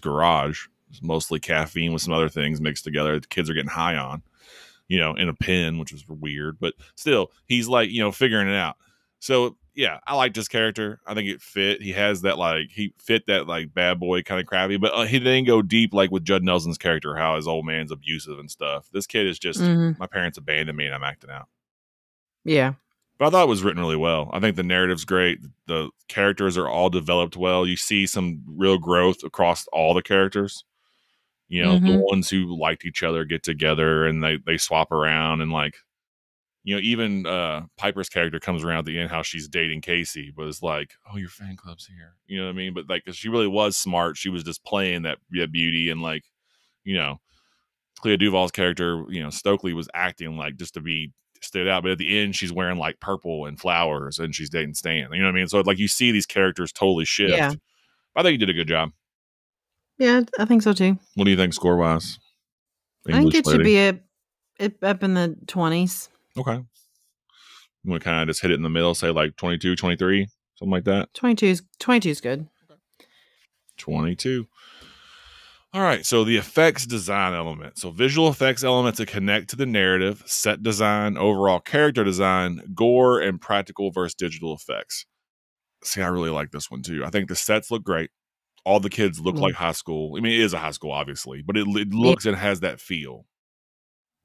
garage. It's mostly caffeine with some other things mixed together. The kids are getting high on. in a pen, which was weird, but still, he's like, figuring it out. So yeah, I liked his character. I think it fit. He has that he fit that bad boy kind of crappy, but he didn't go deep like with Judd Nelson's character, how his old man's abusive and stuff. This kid is just my parents abandoned me and I'm acting out. Yeah. But I thought it was written really well. I think the narrative's great. The characters are all developed well. You see some real growth across all the characters. The ones who liked each other get together and they swap around and even Piper's character comes around at the end how she's dating Casey, but it's like, oh, your fan club's here. You know what I mean? But 'cause she really was smart. She was just playing that beauty and Clea Duvall's character, Stokely was acting just to be stood out, but at the end she's wearing purple and flowers and she's dating Stan. You know what I mean? So you see these characters totally shift. Yeah. I think you did a good job. Yeah, I think so too. What do you think score wise? I think it should be up in the 20s. Okay. You want to kind of just hit it in the middle, say 22, 23, something like that? 22 is good. 22. All right, so the effects design element. So visual effects elements that connect to the narrative, set design, overall character design, gore, and practical versus digital effects. See, I really like this one too. I think the sets look great. All the kids look like high school. I mean, it is a high school, obviously, but it looks and has that feel.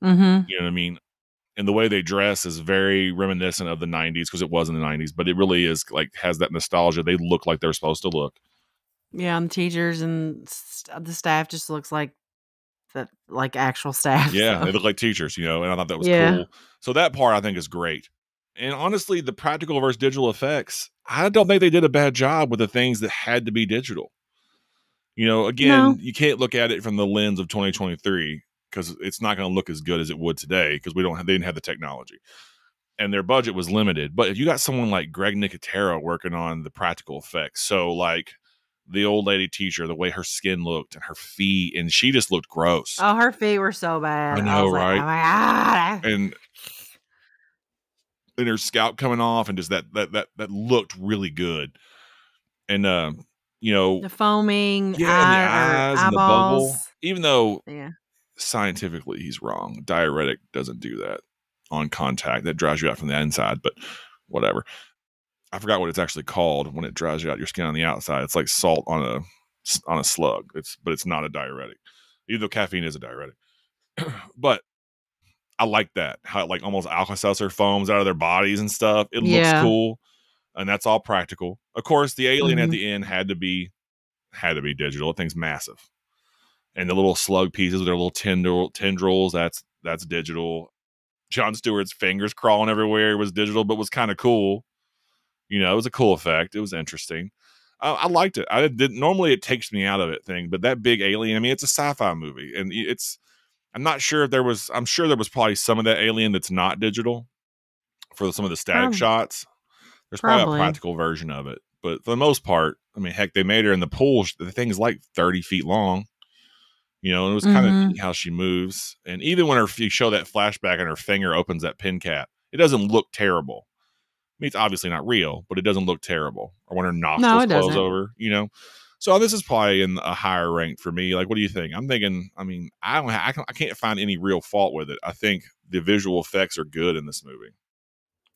Mm-hmm. You know what I mean? And the way they dress is very reminiscent of the 90s because it was in the 90s, but it really is has that nostalgia. They look like they're supposed to look. Yeah, and the teachers and the staff just looks like actual staff. Yeah, they look like teachers, and I thought that was cool. So that part I think is great. And honestly, the practical versus digital effects, I don't think they did a bad job with the things that had to be digital. Again, you can't look at it from the lens of 2023 because it's not going to look as good as it would today because they didn't have the technology. And their budget was limited. But if you got someone like Greg Nicotero working on the practical effects, so the old lady teacher, the way her skin looked and her feet, and she just looked gross. Oh, her feet were so bad. I know, right? Oh my God. And her scalp coming off, and just that looked really good. And the foaming, and the eyes and the bubble. Even though scientifically he's wrong, diuretic doesn't do that on contact. That dries you out from the inside, but whatever. I forgot what it's actually called when it dries you out your skin on the outside. It's like salt on a slug. But it's not a diuretic, even though caffeine is a diuretic. But I like that how it almost Alka-Seltzer foams out of their bodies and stuff. It looks cool, and that's all practical. Of course, the alien at the end had to be digital. That thing's massive, and the little slug pieces with their little tendrils. That's digital. Jon Stewart's fingers crawling everywhere was digital, but was kind of cool. It was a cool effect. It was interesting. I liked it. Normally it takes me out of it thing, but that big alien, I mean, it's a sci-fi movie, and I'm not sure if I'm sure there was probably some of that alien that's not digital for some of the static shots. There's probably a practical version of it, but for the most part, I mean, heck, they made her in the pool. The thing's 30 feet long. And it was kind of neat how she moves. And even when you show that flashback and her finger opens that pin cap, it doesn't look terrible. I mean, it's obviously not real, but it doesn't look terrible. Or when her nostrils close over, So this is probably in a higher rank for me. What do you think? I'm thinking. I mean, I can't find any real fault with it. I think the visual effects are good in this movie.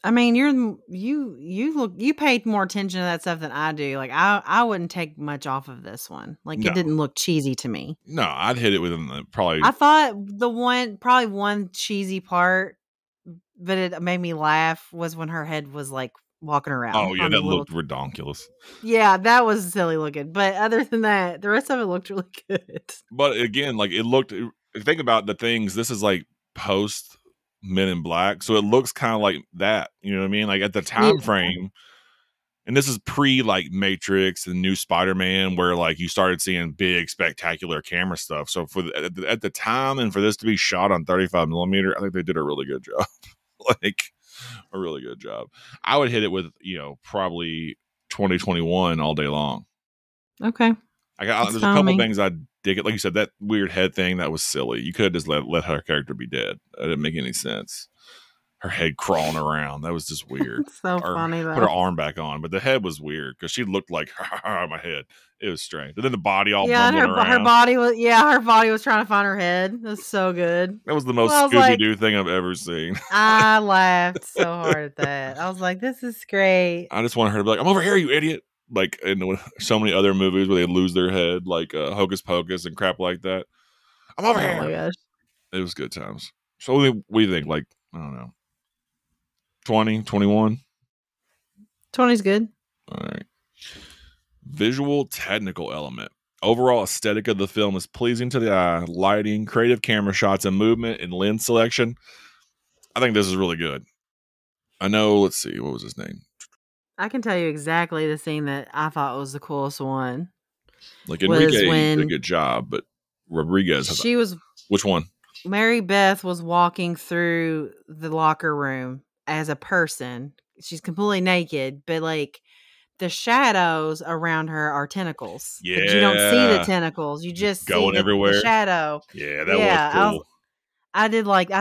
I mean, you paid more attention to that stuff than I do. I wouldn't take much off of this one. It didn't look cheesy to me. No, I'd hit it within probably. I thought probably one cheesy part, but it made me laugh was when her head was walking around. Oh yeah, that looked redonkulous. Yeah, that was silly looking. But other than that, the rest of it looked really good. But again, it looked. Think about the things. This is post Men in Black, so it looks kind of like that. You know what I mean? At the time frame, and this is pre Matrix and New Spider-Man, where you started seeing big, spectacular camera stuff. So at the time, and for this to be shot on 35 millimeter, I think they did a really good job. A really good job. I would hit it with probably 2021 all day long. Okay. There's a couple things I dig it. Like you said, that weird head thing, that was silly. You could have just let her character be dead. That didn't make any sense. her head crawling around. That was just weird. It's so Or funny put her though. arm back on, but the head was weird because she looked like my head. It was strange. And then the body all Yeah, and bumbling her around. body was her body was trying to find her head. That's so good. That was the Well, most I was Scooby like, Doo thing I've ever seen. I laughed so hard at that. I was like, this is great. I just wanted her to be like, "I'm over here, you idiot!" Like in so many other movies where they lose their head, like Hocus Pocus and crap like that. I'm over Oh my here. gosh. It was good times. So what do you think? Like, I don't know, 20, 21? 20's good. All right. Visual technical element. Overall aesthetic of the film is pleasing to the eye. Lighting, creative camera shots, and movement and lens selection. I think this is really good. I know, let's see, what was his name? I can tell you exactly the scene that I thought was the coolest one. Like Was Enrique did a when good job, but Rodriguez has she was which one? Mary Beth was walking through the locker room as a person. She's completely naked, but like the shadows around her are tentacles. But you don't see the Yeah. tentacles. You just see Going the everywhere. shadow. Yeah, that was Yeah, cool. I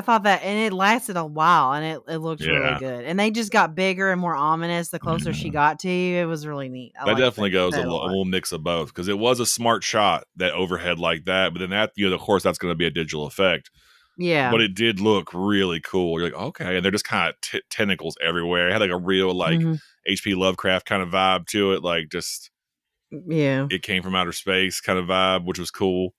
thought that, and it lasted a while, and it looked really Yeah. good. And they just got bigger and more ominous the closer she got to you. It was really neat. I That liked definitely goes a that lot. little mix of both because it was a smart shot, that overhead like that. But then that, of course, that's going to be a digital effect. Yeah, But it did look really cool. You're like, okay. And they're just kind of tentacles everywhere. It had like a real, like, H.P. Lovecraft kind of vibe to it. Like, just, yeah. it came from outer space kind of vibe, which was cool.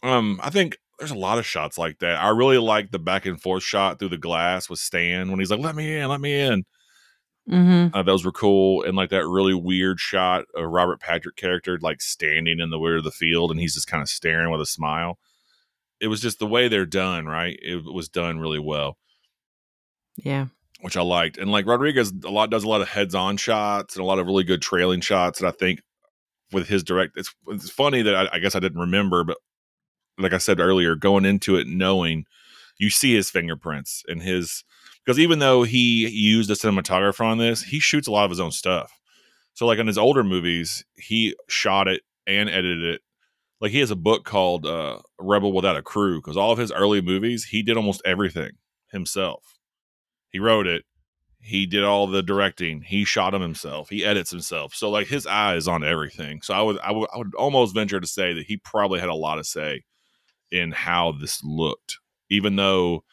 I think there's a lot of shots like that. I really like the back and forth shot through the glass with Stan when he's like, let me in, let me in. Those were cool. And like that really weird shot of Robert Patrick character, like standing in the rear of the field and he's just kind of staring with a smile. It was just the way they're done, right? It was done really well. Yeah. Which I liked. And like Rodriguez does a lot of heads on shots and a lot of really good trailing shots. And I think with his direct, it's funny that I guess I didn't remember, but like I said earlier, going into it knowing you see his fingerprints and because even though he used a cinematographer on this, he shoots a lot of his own stuff. So like in his older movies, he shot it and edited it. Like he has a book called Rebel Without a Crew because all of his early movies, he did almost everything himself. He wrote it. He did all the directing. He shot him himself. He edits himself. So like his eye is on everything. So I would almost venture to say that he probably had a lot to say in how this looked, even though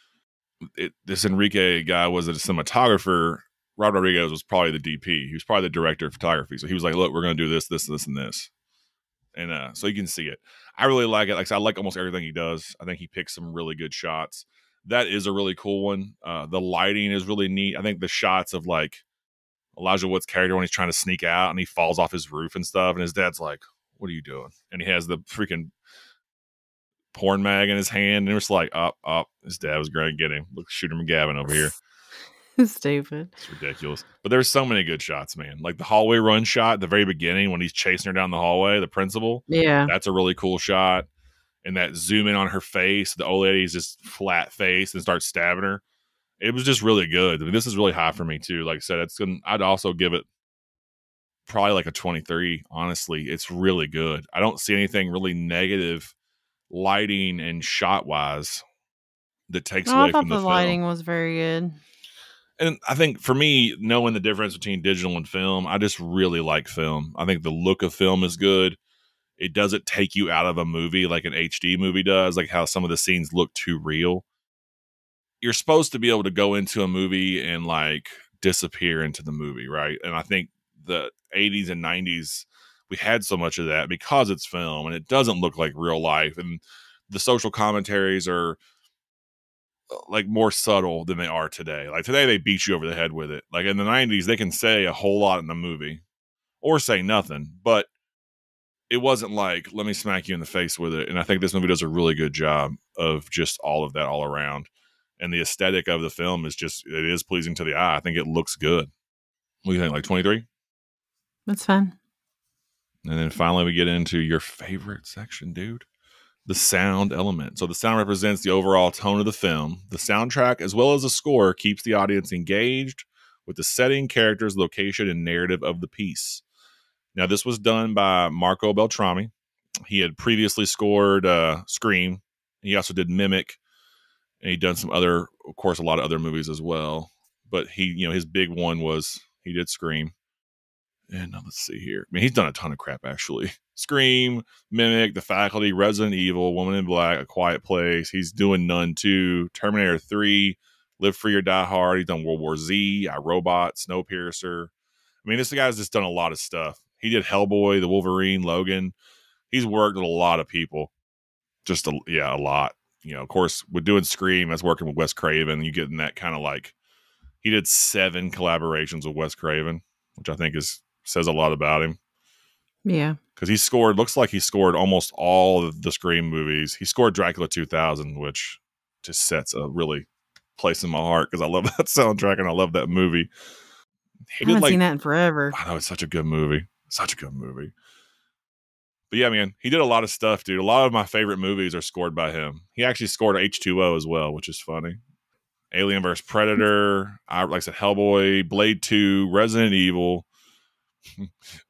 this Enrique guy was a cinematographer. Rod Rodriguez was probably the DP. He was probably the director of photography. So he was like, look, we're going to do this, this, this, and this. And so you can see it. I really like it. Like I said, I like almost everything he does. I think he picks some really good shots. That is a really cool one. The lighting is really neat. I think the shots of like Elijah Wood's character when he's trying to sneak out and he falls off his roof and stuff. And his dad's like, what are you doing? And he has the freaking porn mag in his hand. And it was like, up. His dad was going to get him. Look, Shooter McGavin over here. Stupid. It's ridiculous. But there's so many good shots, man. Like the hallway run shot at the very beginning when he's chasing her down the hallway, the principal. Yeah. That's a really cool shot. And that zoom in on her face, the old lady's just flat face and starts stabbing her. It was just really good. I mean, this is really high for me too. Like I said, I'd also give it probably like a 23. Honestly, it's really good. I don't see anything really negative lighting and shot wise that takes away I thought from the the film. lighting was very good. And I think for me, knowing the difference between digital and film, I just really like film. I think the look of film is good. It doesn't take you out of a movie like an HD movie does, like how some of the scenes look too real. You're supposed to be able to go into a movie and like disappear into the movie, right? And I think the 80s and 90s, we had so much of that because it's film and it doesn't look like real life. And the social commentaries are like more subtle than they are today. Like today they beat you over the head with it. Like in the 90s they can say a whole lot in the movie or say nothing, but it wasn't like let me smack you in the face with it. And I think this movie does a really good job of just all of that all around. And the aesthetic of the film is just it is pleasing to the eye. I think it looks good. What do you think, like 23? That's fine. And then finally we get into your favorite section, dude. The sound element. So the sound represents the overall tone of the film. The soundtrack, as well as the score, keeps the audience engaged with the setting, characters, location, and narrative of the piece. Now, this was done by Marco Beltrami. He had previously scored Scream. He also did Mimic And he done some other, of course, a lot of other movies as well. But he, his big one was he did Scream. And let's see here. I mean, he's done a ton of crap actually. Scream, Mimic, The Faculty, Resident Evil, Woman in Black, A Quiet Place. He's doing Nun 2, Terminator 3, Live Free or Die Hard. He's done World War Z, I, Robot, Snowpiercer. I mean, this guy's just done a lot of stuff. He did Hellboy, The Wolverine, Logan. He's worked with a lot of people. Just a lot. Of course, with doing Scream, that's working with Wes Craven. You get in that kind of like, he did 7 collaborations with Wes Craven, which I think says a lot about him. Yeah. Because looks like he scored almost all of the Scream movies. He scored Dracula 2000, which just sets a really place in my heart because I love that soundtrack and I love that movie. I haven't seen that in forever. I know, it's such a good movie. Such a good movie. But yeah, man, he did a lot of stuff, dude. A lot of my favorite movies are scored by him. He actually scored H2O as well, which is funny. Alien vs. Predator, like I said, Hellboy, Blade 2, Resident Evil,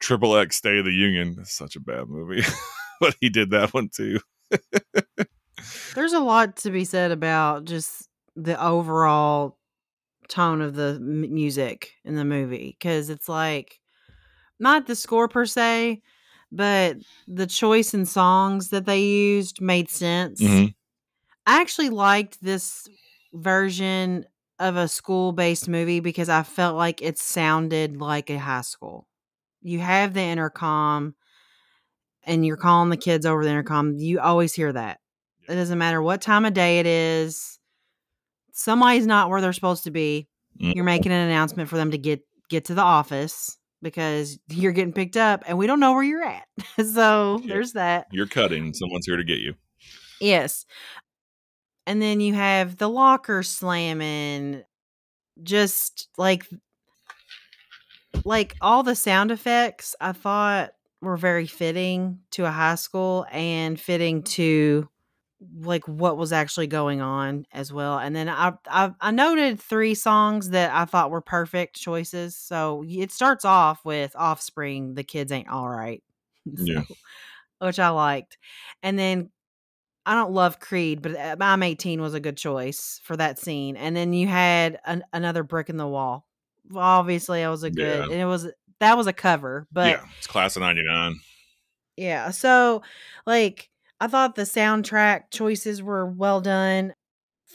Triple X State of the Union. That's such a bad movie. But he did that one too. There's a lot to be said about just the overall tone of the music in the movie. Because it's like, not the score per se, but the choice in songs that they used made sense. Mm-hmm. I actually liked this version of a school-based movie because I felt like it sounded like a high school. You have the intercom and you're calling the kids over the intercom. You always hear that. It doesn't matter what time of day it is. Somebody's not where they're supposed to be. Mm-hmm. You're making an announcement for them to get to the office because you're getting picked up and we don't know where you're at. So there's that. You're cutting. Someone's here to get you. Yes. And then you have the locker slamming, just like all the sound effects I thought were very fitting to a high school and fitting to like what was actually going on as well. And then I noted 3 songs that I thought were perfect choices. So it starts off with Offspring, The Kids Ain't All Right. Yeah. Which I liked. And then I don't love Creed, but I'm 18 was a good choice for that scene. And then you had another Brick in the Wall. Obviously, it was a good, and that was a cover, but yeah, it's class of 99. Yeah. So like, I thought the soundtrack choices were well done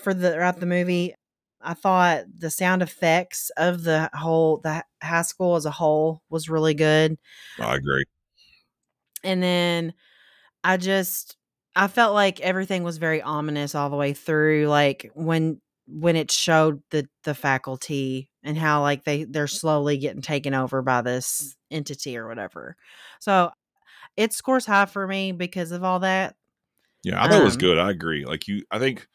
throughout the movie. I thought the sound effects of the high school as a whole was really good. I agree. And then I felt like everything was very ominous all the way through. Like when it showed the faculty and how like they're slowly getting taken over by this entity or whatever. So it scores high for me because of all that. Yeah, I thought it was good. I agree. Like I think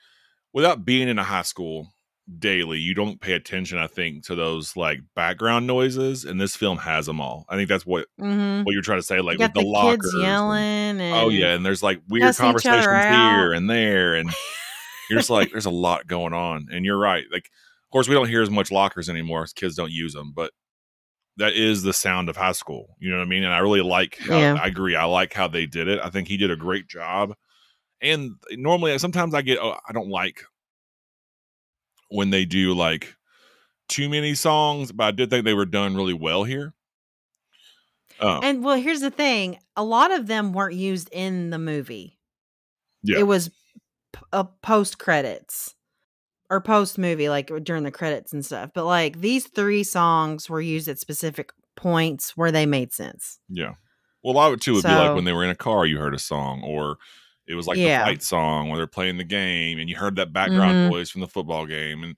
without being in a high school daily, you don't pay attention, I think, to those like background noises, and this film has them all. I think that's what you're trying to say, like with the lockers, kids yelling, and there's like weird conversations here and there, and you're just like, there's a lot going on. And you're right. Like, of course, we don't hear as much lockers anymore. Kids don't use them, but that is the sound of high school. You know what I mean? And I really like I agree. I like how they did it. I think he did a great job. And normally, sometimes I don't like when they do like too many songs, but I did think they were done really well here. And well, here's the thing: a lot of them weren't used in the movie. Yeah, it was post credits or post movie, like during the credits and stuff. But like these 3 songs were used at specific points where they made sense. Yeah. Well, a lot of it too would be like when they were in a car, you heard a song, or it was like the fight song where they're playing the game and you heard that background noise from the football game. And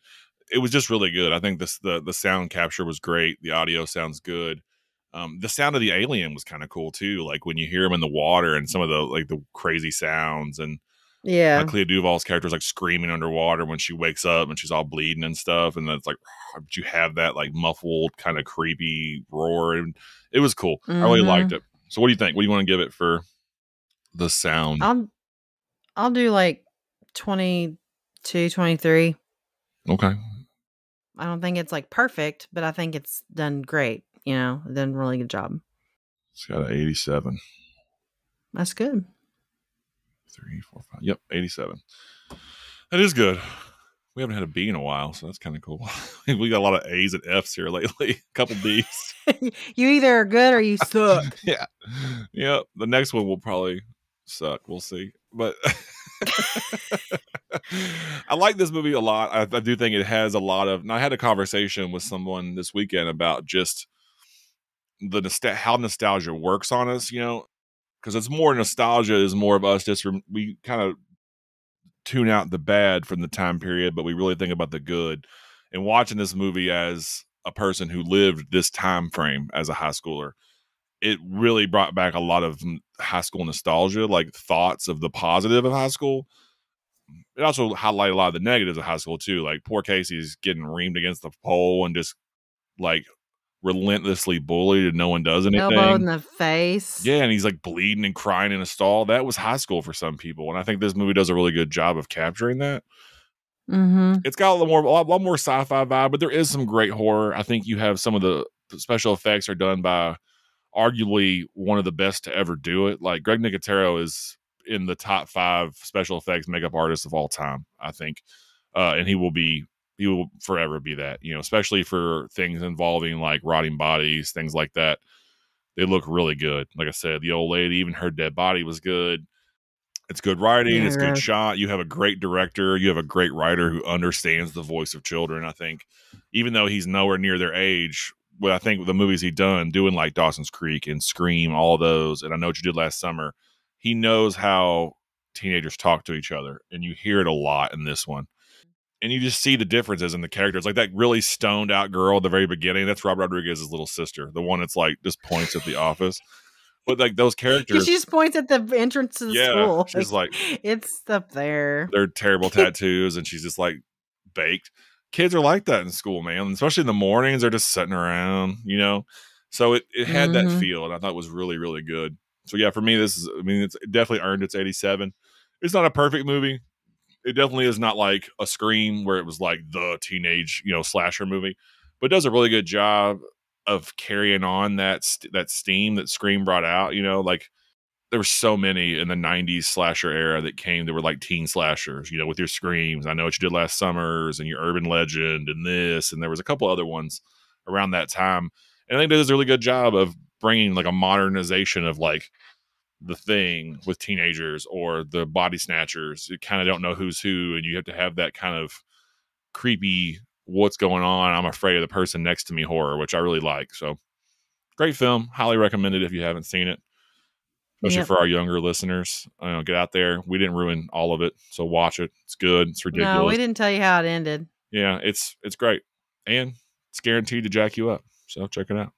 it was just really good. I think the sound capture was great. The audio sounds good. The sound of the alien was kind of cool too. Like when you hear him in the water and some of the crazy sounds, and Clea Duvall's character is like screaming underwater when she wakes up and she's all bleeding and stuff. And then it's like, but you have that like muffled kind of creepy roar. And it was cool. I really liked it. So what do you think? What do you want to give it for the sound? I'll do like 22, 23. Okay. I don't think it's like perfect, but I think it's done great. Done a really good job. It's got an 87. That's good. 3, 4, 5. Yep, 87. That is good. We haven't had a B in a while, so that's kind of cool. We got a lot of A's and F's here lately. A couple B's. You either are good or you suck. Yeah. Yeah. The next one will probably suck. We'll see. But I like this movie a lot. I do think it has a lot of. And I had a conversation with someone this weekend about just how nostalgia works on us, because it's more nostalgia is more of us just we kind of tune out the bad from the time period, but we really think about the good. And watching this movie as a person who lived this time frame as a high schooler, it really brought back a lot of high school nostalgia, like thoughts of the positive of high school. It also highlighted a lot of the negatives of high school too. Like poor Casey's getting reamed against the pole and just like relentlessly bullied and no one does Elbowed in anything. the face. Yeah, and he's like bleeding and crying in a stall. That was high school for some people, and I think this movie does a really good job of capturing that. Mm-hmm. It's got a lot more sci-fi vibe, but there is some great horror. I think you have some of the special effects are done by arguably one of the best to ever do it. Like Greg Nicotero is in the top 5 special effects makeup artists of all time, I think, and he will forever be that. Especially for things involving like rotting bodies, things like that. They look really good. Like I said, the old lady, even her dead body was good. It's good writing. Yeah, It's good right. shot. You have a great director. You have a great writer who understands the voice of children. I think, even though he's nowhere near their age, I think the movies he's done, doing like Dawson's Creek and Scream, all those, and I Know What You Did Last Summer, he knows how teenagers talk to each other, and you hear it a lot in this one. And you just see the differences in the characters. Like that really stoned out girl at the very beginning, that's Rob Rodriguez's little sister, the one that's like just points at the office. But like those characters, She just points at the entrance to the school. she's like, it's up there. they're terrible tattoos, and she's just like baked. Kids are like that in school, man. Especially in the mornings, they're just sitting around, So it had that feel, and I thought it was really, really good. So yeah, for me, it's definitely earned its 87. It's not a perfect movie. It definitely is not like a Scream where it was like the teenage, slasher movie, but it does a really good job of carrying on that steam that Scream brought out. Like there were so many in the 90s slasher era that came that were like teen slashers, with your Screams. I Know What You Did Last Summers and your Urban Legend and this, and there was a couple other ones around that time. And I think it does a really good job of bringing like a modernization of like The Thing with teenagers or the Body Snatchers. You kind of don't know who's who, and you have to have that kind of creepy, what's going on, I'm afraid of the person next to me horror, which I really like. So great film. Highly recommended if you haven't seen it, especially for our younger listeners. Get out there. We didn't ruin all of it, so watch it. It's good. It's ridiculous. No, we didn't tell you how it ended. Yeah, it's great, and it's guaranteed to jack you up. So check it out.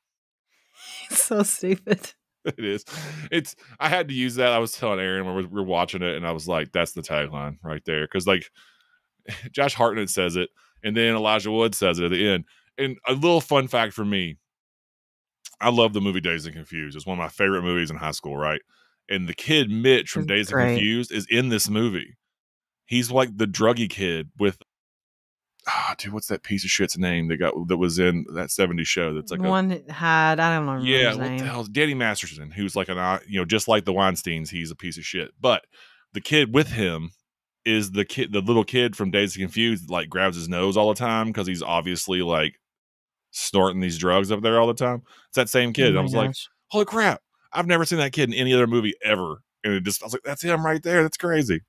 It's so stupid. It is. I had to use that. I was telling Aaron when we were watching it, and I was like, that's the tagline right there. Because like Josh Hartnett says it, and then Elijah Wood says it at the end. And a little fun fact for me, I love the movie Dazed and Confused. It's one of my favorite movies in high school, right? And the kid Mitch from Dazed and Confused is in this movie. He's like the druggy kid with dude, what's that piece of shit's name that was in that 70s show? That's like one that had, I don't know. Yeah, his what name. the hell? Danny Masterson, who's like just like the Weinsteins, he's a piece of shit. But the kid with him is the little kid from Dazed and Confused, like grabs his nose all the time because he's obviously like snorting these drugs up there all the time. It's that same kid. Oh I was like, holy crap! I've never seen that kid in any other movie ever, and I was like, that's him right there. That's crazy.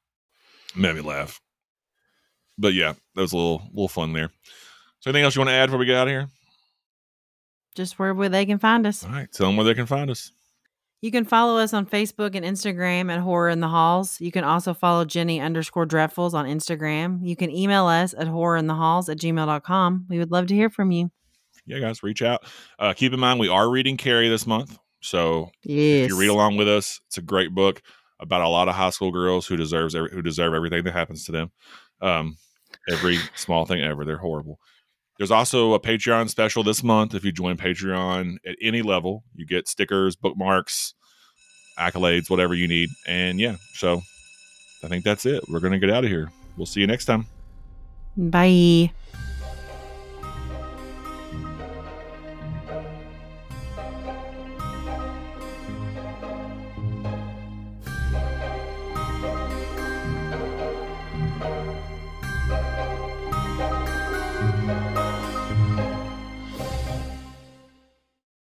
It made me laugh. But yeah, that was a little fun there. So anything else you want to add before we get out of here? Just where they can find us. All right, tell them where they can find us. You can follow us on Facebook and Instagram at Horror in the Halls. You can also follow Jenny_Dreadfuls on Instagram. You can email us at horrorinthehalls@gmail.com. We would love to hear from you. Yeah, guys, reach out. Keep in mind, we are reading Carrie this month. So yes, if you read along with us, it's a great book about a lot of high school girls who deserve everything that happens to them. Every small thing ever. They're horrible. There's also a Patreon special this month. If you join Patreon at any level, you get stickers, bookmarks, accolades, whatever you need. And yeah, so I think that's it. We're going to get out of here. We'll see you next time. Bye.